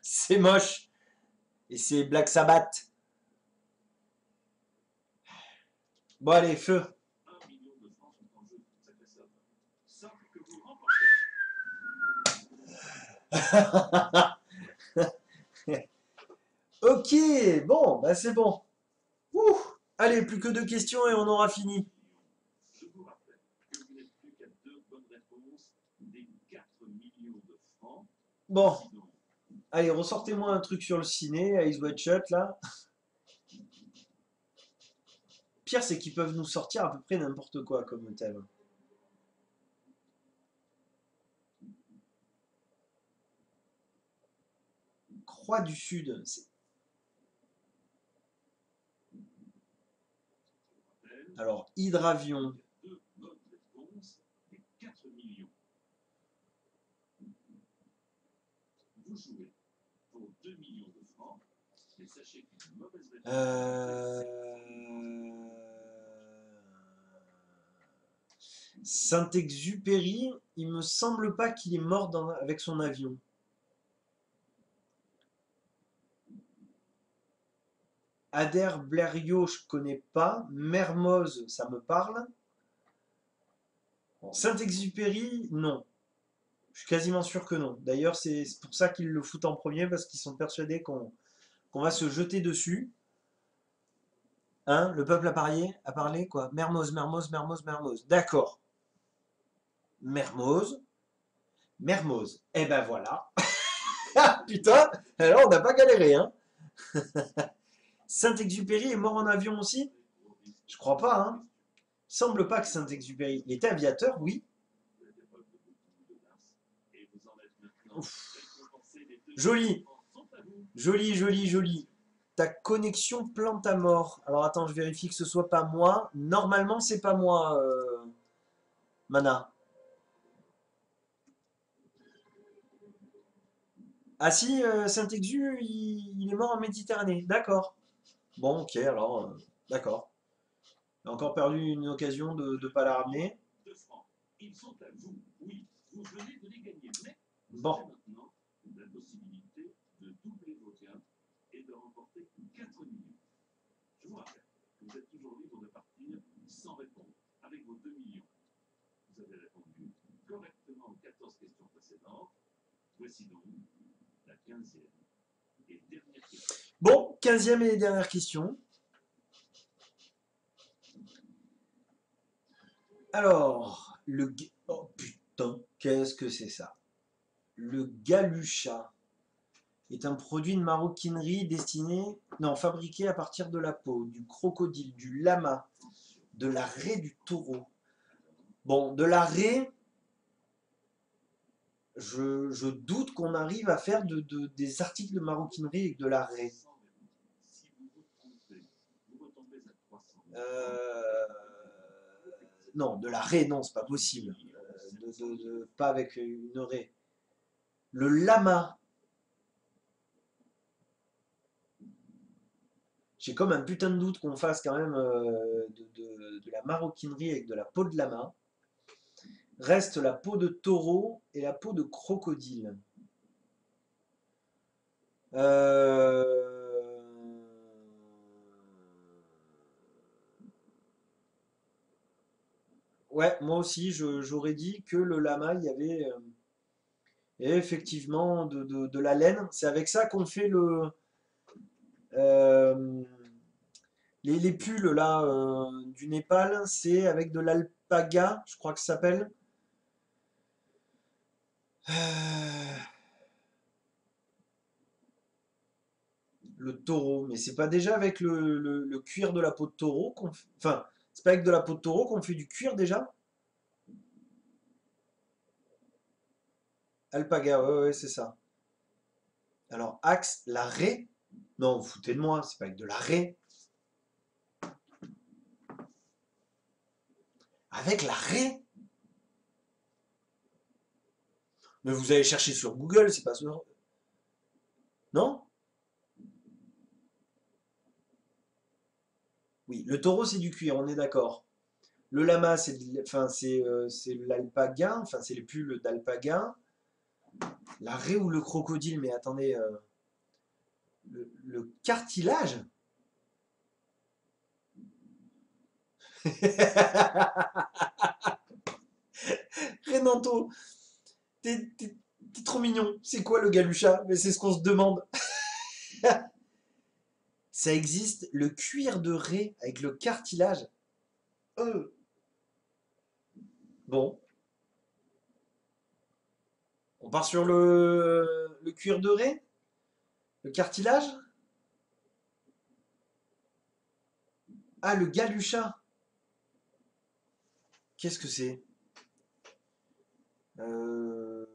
C'est moche. Et c'est Black Sabbath. Bon, allez, feu. 1 million de francs sont en jeu, sacrée somme. Somme que vous remportez. Ok, bon, bah c'est bon. Ouh. Allez, plus que deux questions et on aura fini. Je vous rappelle que vous n'êtes plus qu'à 2 bonnes réponses des 4 millions de francs. Bon, Sinon, allez, ressortez-moi un truc sur le ciné, Eyes Wide Shut, là. Pire, c'est qu'ils peuvent nous sortir à peu près n'importe quoi comme thème. Croix du Sud. Alors, hydravion. 2 bonnes réponses des 4 millions. Vous jouez pour 2 millions de francs, mais sachez qu'une mauvaise réponse. Saint-Exupéry, il me semble pas qu'il est mort avec son avion. Adair Blériot, je connais pas. Mermoz, ça me parle. Bon, Saint-Exupéry, non. Je suis quasiment sûr que non. D'ailleurs, c'est pour ça qu'ils le foutent en premier, parce qu'ils sont persuadés qu'on va se jeter dessus. Hein, le peuple a parlé, quoi. Mermoz, Mermoz, Mermoz, Mermoz. D'accord. Mermoz. Mermoz. Eh ben voilà. Putain, alors on n'a pas galéré, hein. Saint-Exupéry est mort en avion aussi? Je crois pas, hein. Il semble pas que Saint-Exupéry. Il était aviateur, oui. Ouf. Joli. Joli, joli, joli. Ta connexion plante à mort. Alors attends, je vérifie que ce soit pas moi. Normalement, c'est pas moi, Mana. Ah si, Saint-Exu, il est mort en Méditerranée. D'accord. Bon, ok, alors, d'accord. Il a encore perdu une occasion de ne pas la ramener. De francs. Ils sont à vous. Oui, vous venez de les gagner. Mais vous Bon, avez maintenant la possibilité de doubler vos gains et de remporter 4 millions. Je vous rappelle que vous êtes toujours libre de partir sans répondre avec vos 2 millions. Vous avez répondu correctement aux 14 questions précédentes. Voici donc la 15e et dernière question. bon, 15e et dernière question. Alors, oh putain, qu'est-ce que c'est ça? Le galucha est un produit de maroquinerie destiné, non, fabriqué à partir de la peau, du crocodile, du lama, de la raie du taureau. Bon, de la raie, je doute qu'on arrive à faire des articles de maroquinerie avec de la raie. Si vous vous trompez, vous retombez à 300 000 francs. Euh, non, de la raie, non, c'est pas possible. Pas avec une raie. Le lama, j'ai comme un putain de doute qu'on fasse quand même de la maroquinerie avec de la peau de lama. Reste la peau de taureau et la peau de crocodile. Euh, Ouais, moi aussi, j'aurais dit que le lama, il y avait effectivement de la laine. C'est avec ça qu'on fait euh, les pulls là du Népal. C'est avec de l'alpaga, je crois que ça s'appelle. Euh, Le taureau, mais c'est pas déjà avec le cuir de la peau de taureau qu'on fait. Enfin, c'est pas avec de la peau de taureau qu'on fait du cuir déjà? Alpaga, ouais, ouais, c'est ça. Alors, axe, la raie? Non, vous foutez de moi, c'est pas avec de la raie. Avec la raie? Mais vous allez chercher sur Google, c'est pas sûr. Non? Oui, le taureau, c'est du cuir, on est d'accord. Le lama, enfin, c'est l'alpaga, enfin, c'est les pulls d'alpaga. La raie ou le crocodile, mais attendez, le cartilage? Renanto, t'es trop mignon. C'est quoi le galucha? Mais c'est ce qu'on se demande. Ça existe, le cuir de raie avec le cartilage. Euh. Bon, on part sur le cuir de raie? Le cartilage? Ah, le galucha. Qu'est-ce que c'est? Euh,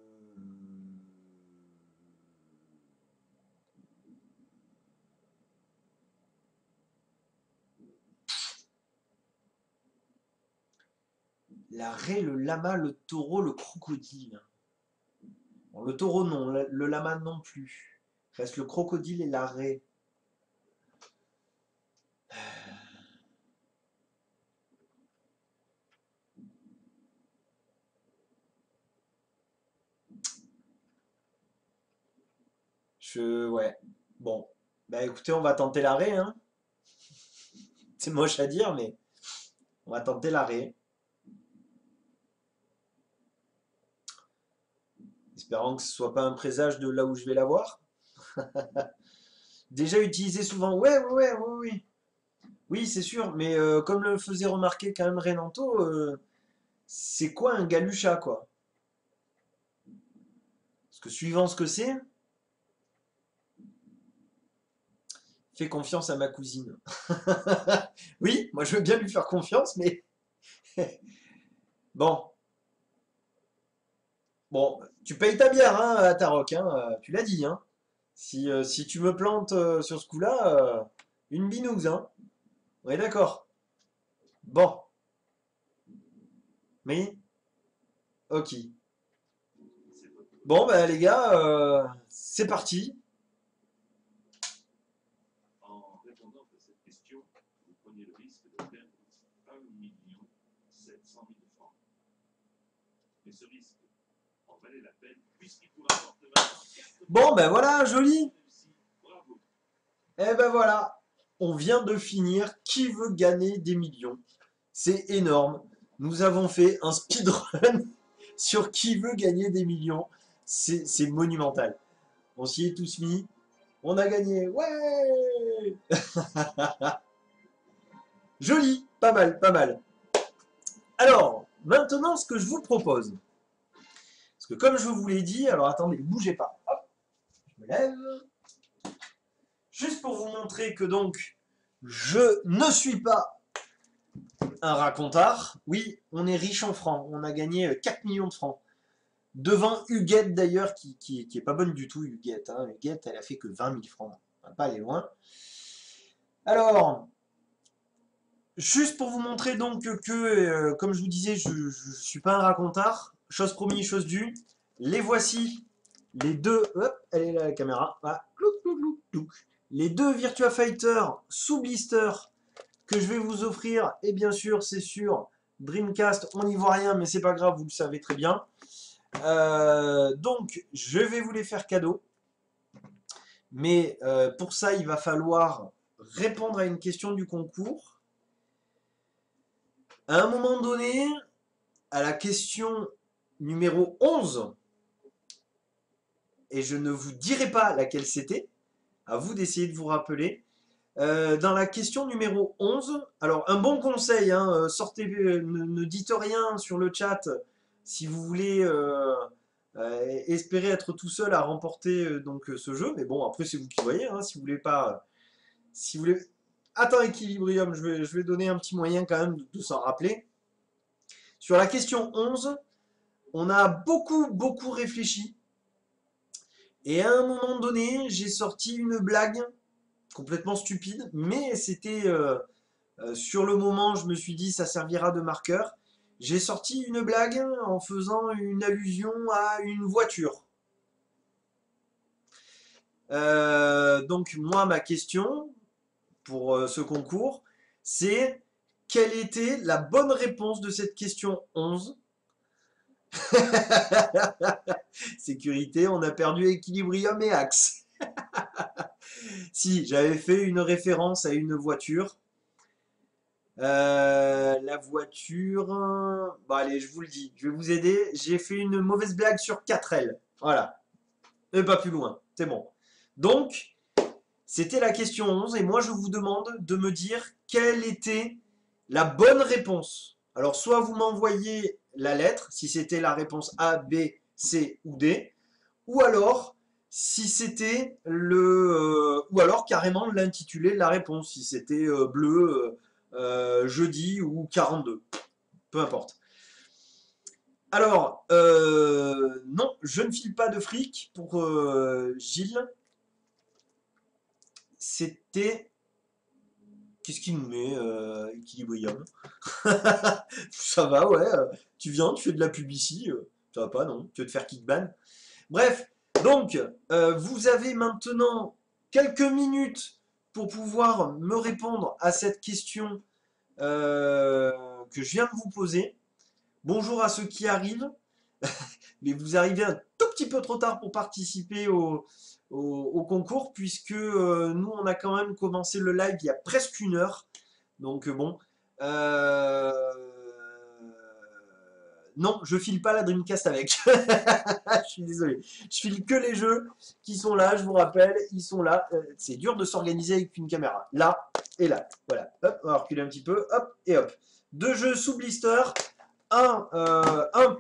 La raie, le lama, le taureau, le crocodile. Bon, le taureau non, le lama non plus. Reste le crocodile et la raie. Ouais. Bon. Bah écoutez, on va tenter la raie, hein. C'est moche à dire, mais on va tenter la raie. Espérant que ce soit pas un présage de là où je vais la voir. Déjà utilisé souvent. Ouais, ouais, ouais, ouais, oui. Oui, c'est sûr, mais comme le faisait remarquer quand même Renanto, c'est quoi un galucha, quoi? Parce que suivant ce que c'est, fais confiance à ma cousine. Oui, moi je veux bien lui faire confiance, mais bon, bon, tu payes ta bière, hein, à Tarok, hein, tu l'as dit, hein. Si tu me plantes sur ce coup-là, une binouse, hein. On est d'accord. Bon, mais, ok. Bon, bah les gars, c'est parti. En répondant à cette question, vous prenez le risque de perdre 1 700 000 francs. Mais ce risque en valait la peine puisqu'il vous rapporte maintenant 4 Bon, ben voilà, joli. réussis. Bravo. Eh ben voilà, on vient de finir. Qui veut gagner des millions? C'est énorme. Nous avons fait un speedrun sur qui veut gagner des millions. C'est monumental. On s'y est tous mis. On a gagné. Ouais. Joli. Pas mal, pas mal. Alors, maintenant, ce que je vous propose. Parce que comme je vous l'ai dit, alors attendez, ne bougez pas. Hop, je me lève. Juste pour vous montrer que donc, je ne suis pas un racontard. Oui, on est riche en francs. On a gagné 4 millions de francs. Devant Huguette d'ailleurs, qui est pas bonne du tout, Huguette. Hein. Huguette, elle a fait que 20 000 francs. On va pas aller loin. Alors, juste pour vous montrer donc que comme je vous disais, je ne suis pas un racontard. Chose promise, chose due. Les voici, les deux. Hop, elle est là la caméra. Voilà. Clouc, clouc, clouc, clouc. Les deux Virtua Fighter sous blister que je vais vous offrir. Et bien sûr, c'est sur Dreamcast. On n'y voit rien, mais c'est pas grave, vous le savez très bien. Donc, je vais vous les faire cadeau. Mais pour ça, il va falloir répondre à une question du concours. À un moment donné, à la question numéro 11, et je ne vous dirai pas laquelle c'était, à vous d'essayer de vous rappeler. Dans la question numéro 11, alors un bon conseil, hein, sortez, ne dites rien sur le chat si vous voulez espérer être tout seul à remporter donc ce jeu, mais bon après c'est vous qui voyez, hein, si vous voulez pas, si vous voulez, attends Equilibrium, je vais donner un petit moyen quand même de s'en rappeler. Sur la question 11, on a beaucoup réfléchi, et à un moment donné, j'ai sorti une blague complètement stupide, mais c'était sur le moment, je me suis dit ça servira de marqueur. J'ai sorti une blague en faisant une allusion à une voiture. Donc moi, ma question pour ce concours, c'est quelle était la bonne réponse de cette question 11? Sécurité, on a perdu Equilibrium et Axe. Si, j'avais fait une référence à une voiture. La voiture. Bon, allez, je vous le dis, je vais vous aider. J'ai fait une mauvaise blague sur 4L. Voilà. Et pas plus loin. C'est bon. Donc, c'était la question 11. Et moi, je vous demande de me dire quelle était la bonne réponse. Alors, soit vous m'envoyez la lettre, si c'était la réponse A, B, C ou D. Ou alors, si c'était ou alors carrément l'intitulé de la réponse, si c'était bleu, jeudi ou 42, peu importe. Alors, non, je ne file pas de fric pour Gilles. C'était. Qu'est-ce qu'il nous met, Equilibrium? Ça va, ouais. Tu viens, tu fais de la pub ici. Ça va pas, non? Tu veux te faire kickban? Bref, donc, vous avez maintenant quelques minutes pour pouvoir me répondre à cette question que je viens de vous poser. Bonjour à ceux qui arrivent, mais vous arrivez un tout petit peu trop tard pour participer au concours, puisque nous, on a quand même commencé le live il y a presque 1 heure. Donc bon, euh, non, je file pas la Dreamcast avec. Je suis désolé. Je file que les jeux qui sont là, je vous rappelle, ils sont là. C'est dur de s'organiser avec une caméra. Là et là. Voilà. Hop, on va reculer un petit peu. Hop et hop. 2 jeux sous blister. Un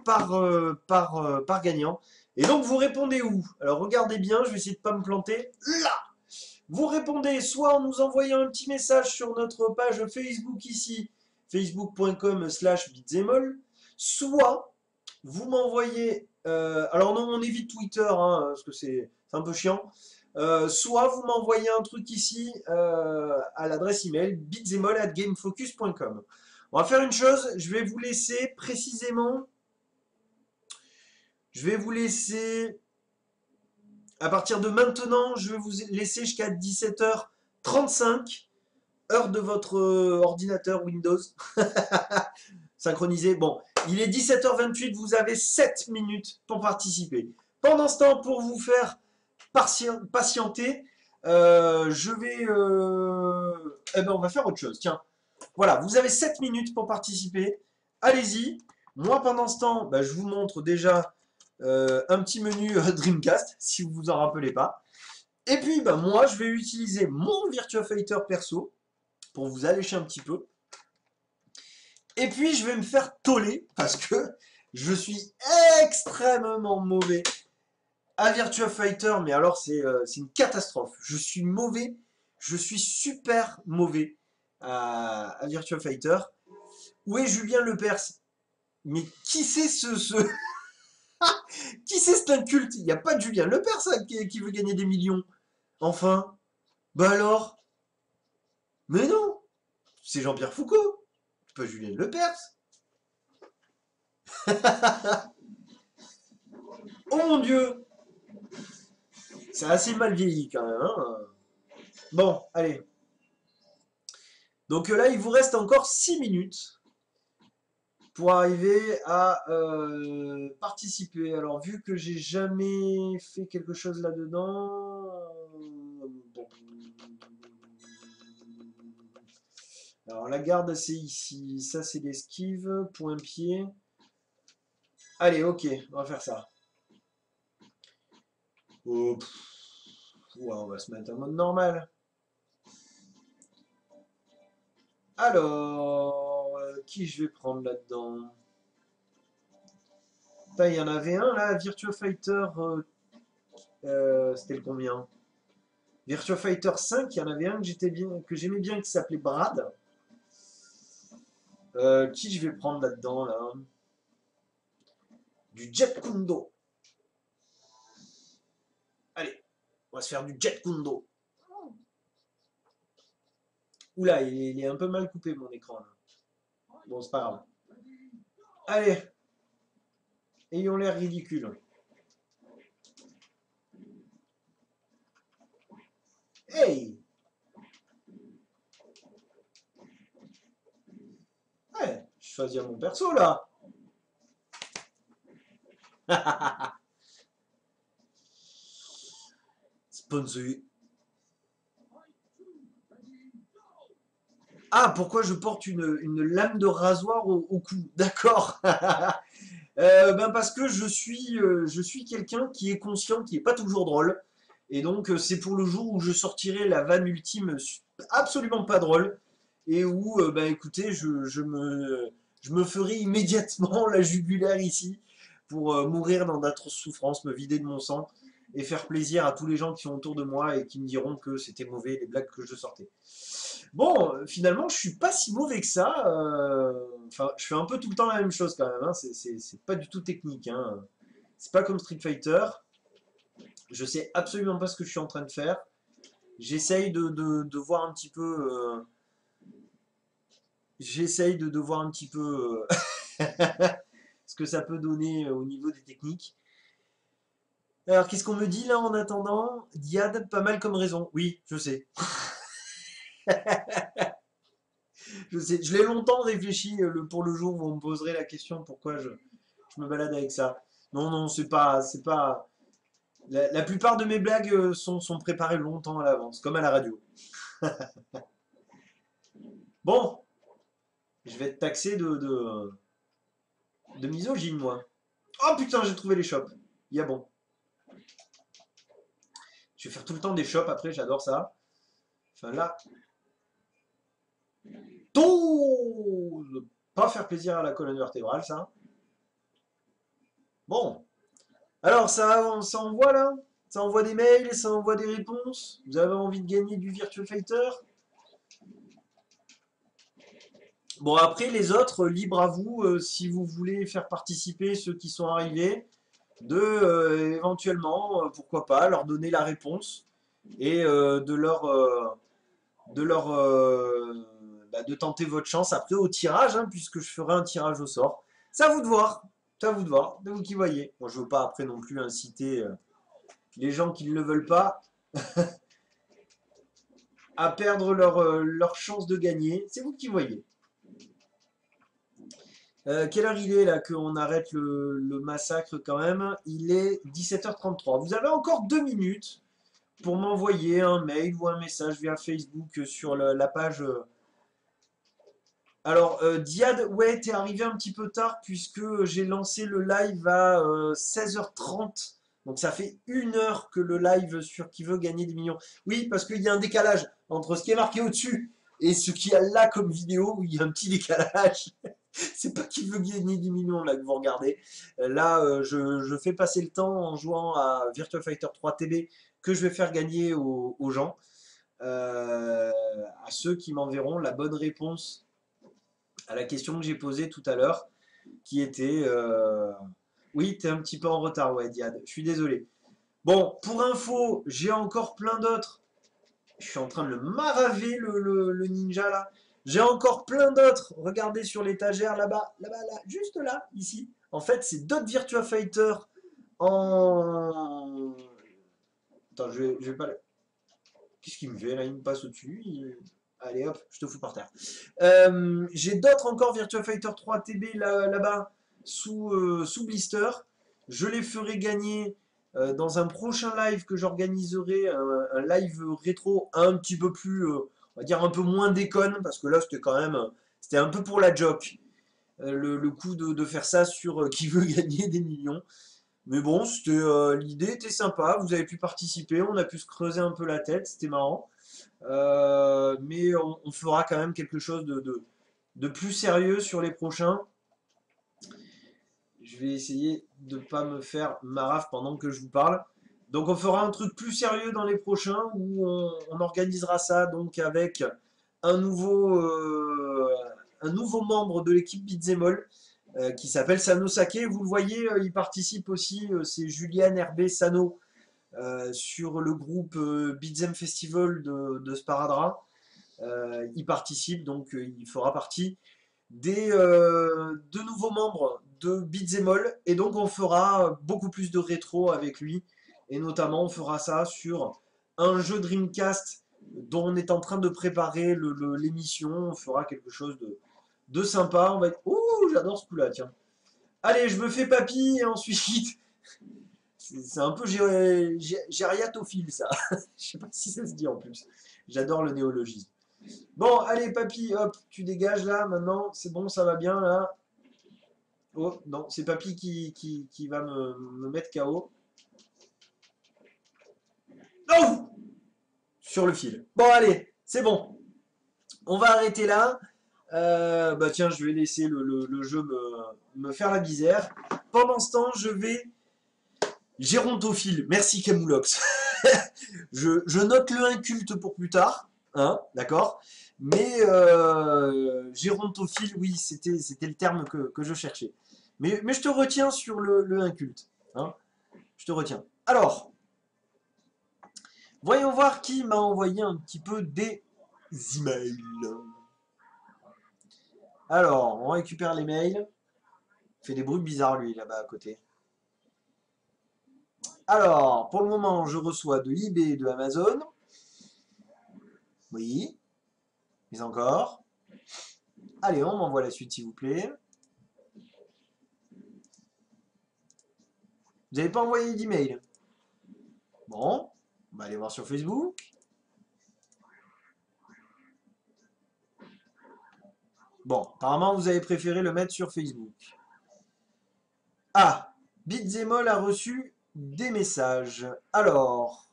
par gagnant. Et donc vous répondez où? Alors regardez bien, je vais essayer de ne pas me planter. Là! Vous répondez soit en nous envoyant un petit message sur notre page Facebook ici, facebook.com/bitsemol, soit vous m'envoyez, alors non, on évite Twitter, hein, parce que c'est un peu chiant, soit vous m'envoyez un truc ici à l'adresse email bitsemol@gamefocus.com. On va faire une chose, je vais vous laisser précisément, je vais vous laisser À partir de maintenant, je vais vous laisser jusqu'à 17h35, heure de votre ordinateur Windows. Synchronisé. Bon, il est 17h28, vous avez 7 minutes pour participer. Pendant ce temps, pour vous faire patienter, je vais... eh ben, on va faire autre chose. Tiens, voilà, vous avez 7 minutes pour participer. Allez-y. Moi, pendant ce temps, bah, je vous montre déjà un petit menu Dreamcast, si vous vous en rappelez pas. Et puis, bah, moi, je vais utiliser mon Virtua Fighter perso pour vous allécher un petit peu. Et puis, je vais me faire toller parce que je suis extrêmement mauvais à Virtua Fighter. Mais alors, c'est une catastrophe. Je suis mauvais. Je suis super mauvais à Virtua Fighter. Où est Julien Lepers? Mais qui c'est qui c'est cet inculte? Il n'y a pas de Julien Lepers hein, qui veut gagner des millions. Enfin, bah alors? Mais non, c'est Jean-Pierre Foucault, pas Julien Lepers. Oh mon Dieu, c'est assez mal vieilli quand même. Hein. Bon, allez. Donc là, il vous reste encore 6 minutes pour arriver à participer. Alors, vu que j'ai jamais fait quelque chose là-dedans... Bon. Alors, la garde, c'est ici. Ça, c'est l'esquive. Point pied. Allez, ok, on va faire ça. Oh, ouais, on va se mettre en mode normal. Alors, qui je vais prendre là-dedans? Il y en avait un là, Virtua Fighter, c'était le combien? Virtua Fighter 5, il y en avait un que j'aimais bien qui s'appelait Brad. Qui je vais prendre là-dedans là? Du Jet Kundo. Allez, on va se faire du Jet Kundo. Oula, il est un peu mal coupé mon écran là. Bon, c'est pas grave. Allez, ayons l'air ridicule. Hey! Ouais, je choisis mon perso là. Sponsor. Ah, pourquoi je porte une lame de rasoir au cou? D'accord. Ben parce que je suis quelqu'un qui est conscient, qui est pas toujours drôle. Et donc, c'est pour le jour où je sortirai la vanne ultime absolument pas drôle. Et où, ben écoutez, je me ferai immédiatement la jugulaire ici pour mourir dans d'atroces souffrances, me vider de mon sang et faire plaisir à tous les gens qui sont autour de moi et qui me diront que c'était mauvais les blagues que je sortais. Bon, finalement, je suis pas si mauvais que ça. Enfin, je fais un peu tout le temps la même chose quand même. Hein. C'est pas du tout technique. Hein. C'est pas comme Street Fighter. Je sais absolument pas ce que je suis en train de faire. J'essaye de voir un petit peu. J'essaye de voir un petit peu ce que ça peut donner au niveau des techniques. Alors, qu'est-ce qu'on me dit là en attendant? Diad, pas mal comme raison. Oui, je sais. Je sais. Je l'ai longtemps réfléchi pour le jour où on me poserait la question pourquoi je me balade avec ça. Non, non, c'est pas. La plupart de mes blagues sont préparées longtemps à l'avance, comme à la radio. Bon, je vais être taxé de misogyne, moi. Oh putain, j'ai trouvé les shops. Il y a bon. Je vais faire tout le temps des shops après, j'adore ça. Enfin là. Tout pas faire plaisir à la colonne vertébrale, ça. Bon. Alors, ça envoie là? Ça envoie des mails, ça envoie des réponses. Vous avez envie de gagner du Virtua Fighter? Bon, après, les autres, libre à vous, si vous voulez faire participer ceux qui sont arrivés, de éventuellement, pourquoi pas, leur donner la réponse et de leur bah, de tenter votre chance après au tirage, hein, puisque je ferai un tirage au sort. C'est à vous de voir, c'est à vous de voir, de vous qui voyez. Moi, je veux pas après non plus inciter les gens qui ne le veulent pas à perdre leur chance de gagner. C'est vous qui voyez. Quelle heure il est là qu'on arrête le massacre quand même? Il est 17h33. Vous avez encore 2 minutes pour m'envoyer un mail ou un message via Facebook sur la page. Alors, Diad, ouais, t'es arrivé un petit peu tard puisque j'ai lancé le live à 16h30. Donc ça fait 1 heure que le live sur qui veut gagner des millions. Oui, parce qu'il y a un décalage entre ce qui est marqué au-dessus et ce qu'il y a là comme vidéo, où il y a un petit décalage. C'est pas qui veut gagner 10 millions là que vous regardez. Là, je fais passer le temps en jouant à Virtua Fighter 3 TB que je vais faire gagner aux gens, euh, à ceux qui m'enverront la bonne réponse à la question que j'ai posée tout à l'heure, qui était oui, t'es un petit peu en retard, ouais, Diane, je suis désolé. Bon, pour info, j'ai encore plein d'autres. Je suis en train de le maraver, le ninja, là. J'ai encore plein d'autres. Regardez sur l'étagère, là-bas, là-bas, là, juste là, ici. En fait, c'est d'autres Virtua Fighter en... Attends, je vais pas... Qu'est-ce qu'il me fait, là? Il me passe au-dessus. Allez, hop, je te fous par terre. J'ai d'autres encore Virtua Fighter 3 TB là-bas sous blister. Je les ferai gagner dans un prochain live que j'organiserai, un live rétro un petit peu plus, on va dire un peu moins déconne, parce que là c'était quand même, c'était un peu pour la joke, le coup de faire ça sur qui veut gagner des millions. Mais bon, l'idée était sympa, vous avez pu participer, on a pu se creuser un peu la tête, c'était marrant. Mais on fera quand même quelque chose de plus sérieux sur les prochains. Je vais essayer de ne pas me faire maraf pendant que je vous parle. Donc on fera un truc plus sérieux dans les prochains où on organisera ça donc avec un nouveau, euh, un nouveau membre de l'équipe Beat'em qui s'appelle Sano Sake. Vous le voyez, il participe aussi, c'est Julien Herbé Sano sur le groupe Beat'em Festival de Sparadra. Il participe, donc il fera partie des deux nouveaux membres de Beats et donc on fera beaucoup plus de rétro avec lui, et notamment on fera ça sur un jeu Dreamcast dont on est en train de préparer l'émission. On fera quelque chose de sympa. On va être... Ouh, j'adore ce coup-là, tiens. Allez, je me fais papy et ensuite... C'est un peu gériatophile, ça. Je sais pas si ça se dit en plus. J'adore le néologisme. Bon, allez, papy, hop, tu dégages là, maintenant, c'est bon, ça va bien là. Oh, non, c'est papy qui va me mettre KO. Oh, sur le fil. Bon, allez, c'est bon. On va arrêter là. Bah tiens, je vais laisser le jeu me faire la misère. Pendant ce temps, je vais gérontophile. Merci Camoulox. Je note le inculte pour plus tard, hein, d'accord. Mais gérontophile, oui, c'était le terme que je cherchais. Mais je te retiens sur le inculte, hein. Je te retiens. Alors, voyons voir qui m'a envoyé un petit peu des emails. Alors, on récupère les mails. Il fait des bruits bizarres, lui, là-bas à côté. Alors, pour le moment, je reçois de eBay et de Amazon. Oui, mais encore. Allez, on m'envoie la suite, s'il vous plaît. Vous n'avez pas envoyé d'email? Bon, on va aller voir sur Facebook. Bon, apparemment, vous avez préféré le mettre sur Facebook. Ah, Bitzemol a reçu des messages. Alors,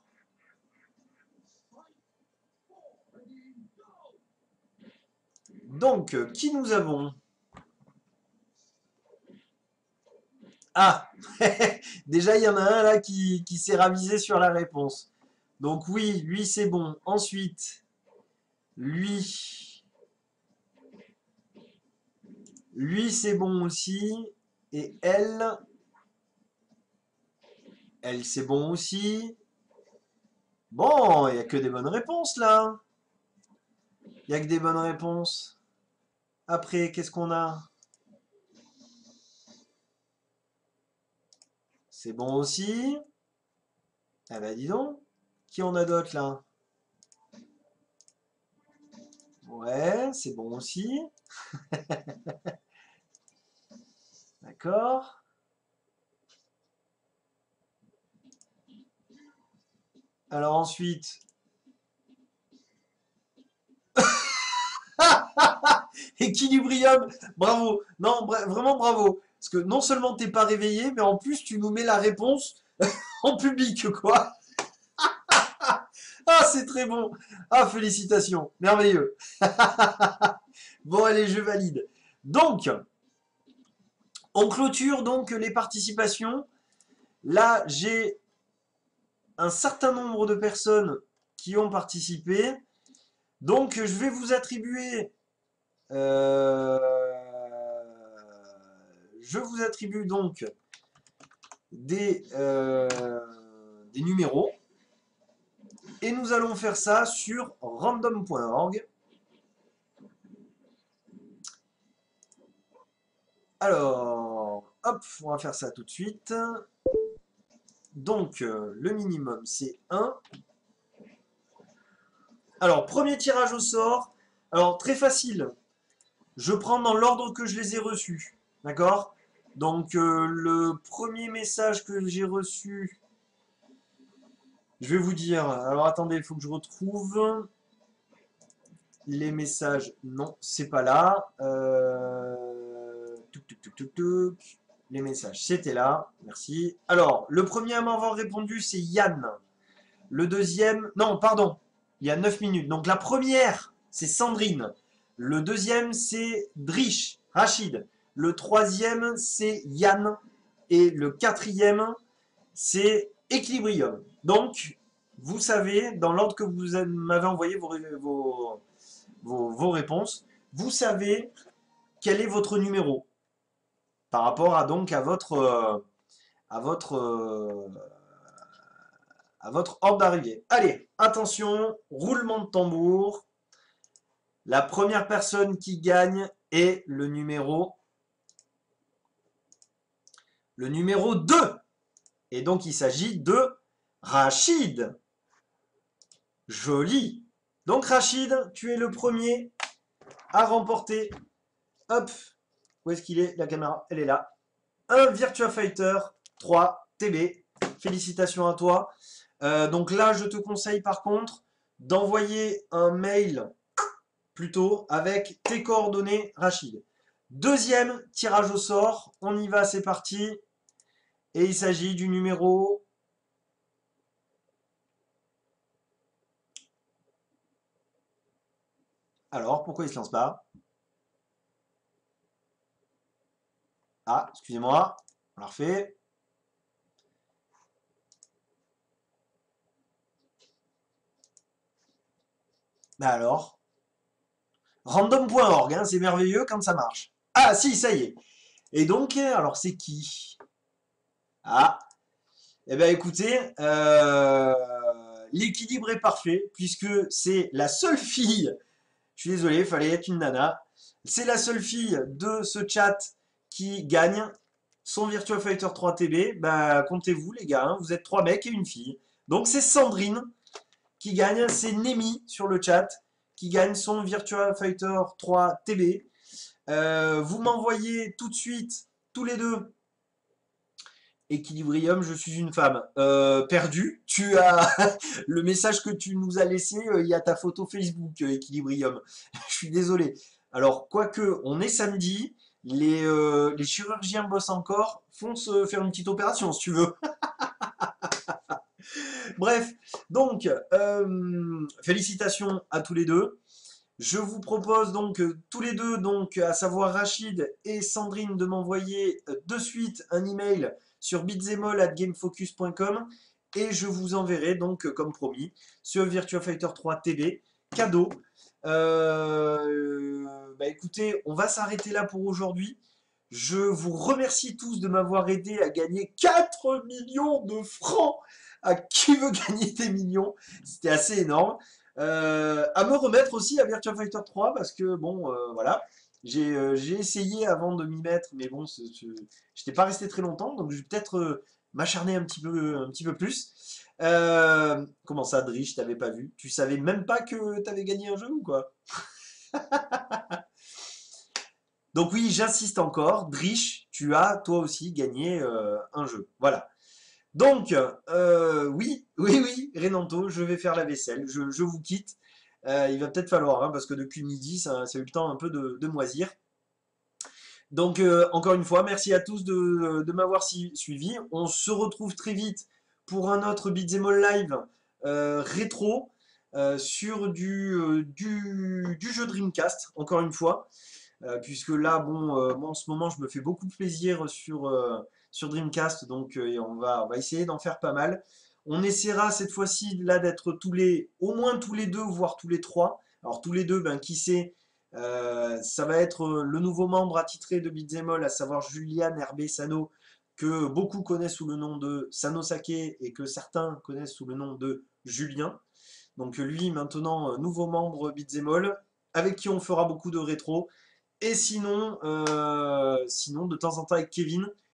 donc, qui nous avons? Ah, déjà, il y en a un là qui s'est ravisé sur la réponse. Donc oui, lui, c'est bon. Ensuite, lui, lui, c'est bon aussi. Et elle, c'est bon aussi. Bon, il n'y a que des bonnes réponses là. Il n'y a que des bonnes réponses. Après, qu'est-ce qu'on a? C'est bon aussi. Ah bah dis donc. Qui on a d'autres là? Ouais, c'est bon aussi. D'accord. Alors ensuite, Equilibrium, bravo. Non, vraiment bravo. Parce que non seulement t'es pas réveillé, mais en plus tu nous mets la réponse en public, quoi. Ah, c'est très bon. Ah, félicitations. Merveilleux. Bon, allez, je valide. Donc, on clôture donc les participations. Là, j'ai un certain nombre de personnes qui ont participé. Donc, je vais vous attribuer. euh, je vous attribue donc des numéros. Et nous allons faire ça sur random.org. Alors, hop, on va faire ça tout de suite. Donc, le minimum, c'est 1. Alors, premier tirage au sort. Alors, très facile. Je prends dans l'ordre que je les ai reçus. D'accord? Donc, le premier message que j'ai reçu, je vais vous dire. Alors, attendez, il faut que je retrouve les messages. Non, c'est pas là. Touc, touc, touc, touc, touc. Les messages, c'était là. Merci. Alors, le premier à m'avoir répondu, c'est Yann. Le deuxième, non, pardon, il y a 9 minutes. Donc la première, c'est Sandrine. Le deuxième, c'est Drish, Rachid. Le troisième, c'est Yann. Et le quatrième, c'est Equilibrium. Donc, vous savez, dans l'ordre que vous m'avez envoyé vos réponses, vous savez quel est votre numéro par rapport à donc à votre euh, à votre ordre d'arrivée. Allez, attention, roulement de tambour. La première personne qui gagne est le numéro 2. Et donc il s'agit de Rachid. Joli. Donc Rachid, tu es le premier à remporter. Hop, où est-ce qu'il est? La caméra, elle est là. Un Virtua Fighter 3 TB. Félicitations à toi. Donc là, je te conseille par contre d'envoyer un mail plutôt avec tes coordonnées, Rachid. Deuxième tirage au sort, on y va, c'est parti. Et il s'agit du numéro. Alors, pourquoi il se lance pas? Ah, excusez-moi, on la refait. Bah alors, random.org, hein, c'est merveilleux quand ça marche. Ah si, ça y est. Et donc, alors c'est qui? Ah, eh bien écoutez, l'équilibre est parfait puisque c'est la seule fille. Je suis désolé, il fallait être une nana. C'est la seule fille de ce chat qui gagne son Virtua Fighter 3 TB. Bah, comptez-vous les gars, hein, vous êtes 3 mecs et une fille. Donc c'est Sandrine qui gagne, c'est Nemi sur le chat qui gagne son Virtua Fighter 3 TB. Vous m'envoyez tout de suite, tous les deux, Equilibrium, je suis une femme. Perdu, tu as le message que tu nous as laissé, il y a ta photo Facebook, Equilibrium. Je suis désolé. Alors, quoique, on est samedi, les chirurgiens bossent encore, fonce faire une petite opération si tu veux. Bref, donc, félicitations à tous les deux. Je vous propose donc tous les deux, donc à savoir Rachid et Sandrine, de m'envoyer de suite un email sur bitsmall@gamefocus.com et je vous enverrai donc comme promis ce Virtua Fighter 3 TB cadeau. Bah écoutez, on va s'arrêter là pour aujourd'hui. Je vous remercie tous de m'avoir aidé à gagner 4 millions de francs. À qui veut gagner des millions? C'était assez énorme. À me remettre aussi à Virtua Fighter 3 parce que bon, voilà, j'ai essayé avant de m'y mettre, mais bon, j'étais pas resté très longtemps, donc je vais peut-être m'acharner un petit peu plus. Comment ça, Drish, je t'avais pas vu? Tu savais même pas que t'avais gagné un jeu ou quoi? Donc oui, j'insiste encore, Drish, tu as toi aussi gagné un jeu. Voilà. Donc, oui, oui, oui, Renanto, je vais faire la vaisselle, je vous quitte. Il va peut-être falloir, hein, parce que depuis midi, ça a eu le temps un peu de moisir. Donc, encore une fois, merci à tous de m'avoir suivi. On se retrouve très vite pour un autre Beat'em All Live rétro sur du jeu Dreamcast, encore une fois. Puisque là, bon, moi en ce moment, je me fais beaucoup de plaisir sur Dreamcast, donc on va essayer d'en faire pas mal. On essaiera cette fois-ci là d'être au moins tous les deux, voire tous les trois. Alors tous les deux, ben qui sait, ça va être le nouveau membre attitré de Beat'em All, à savoir Julian Hervé Sano, que beaucoup connaissent sous le nom de Sano Sake et que certains connaissent sous le nom de Julien. Donc lui maintenant nouveau membre Beat'em All, avec qui on fera beaucoup de rétro. Et sinon, de temps en temps avec Kevin,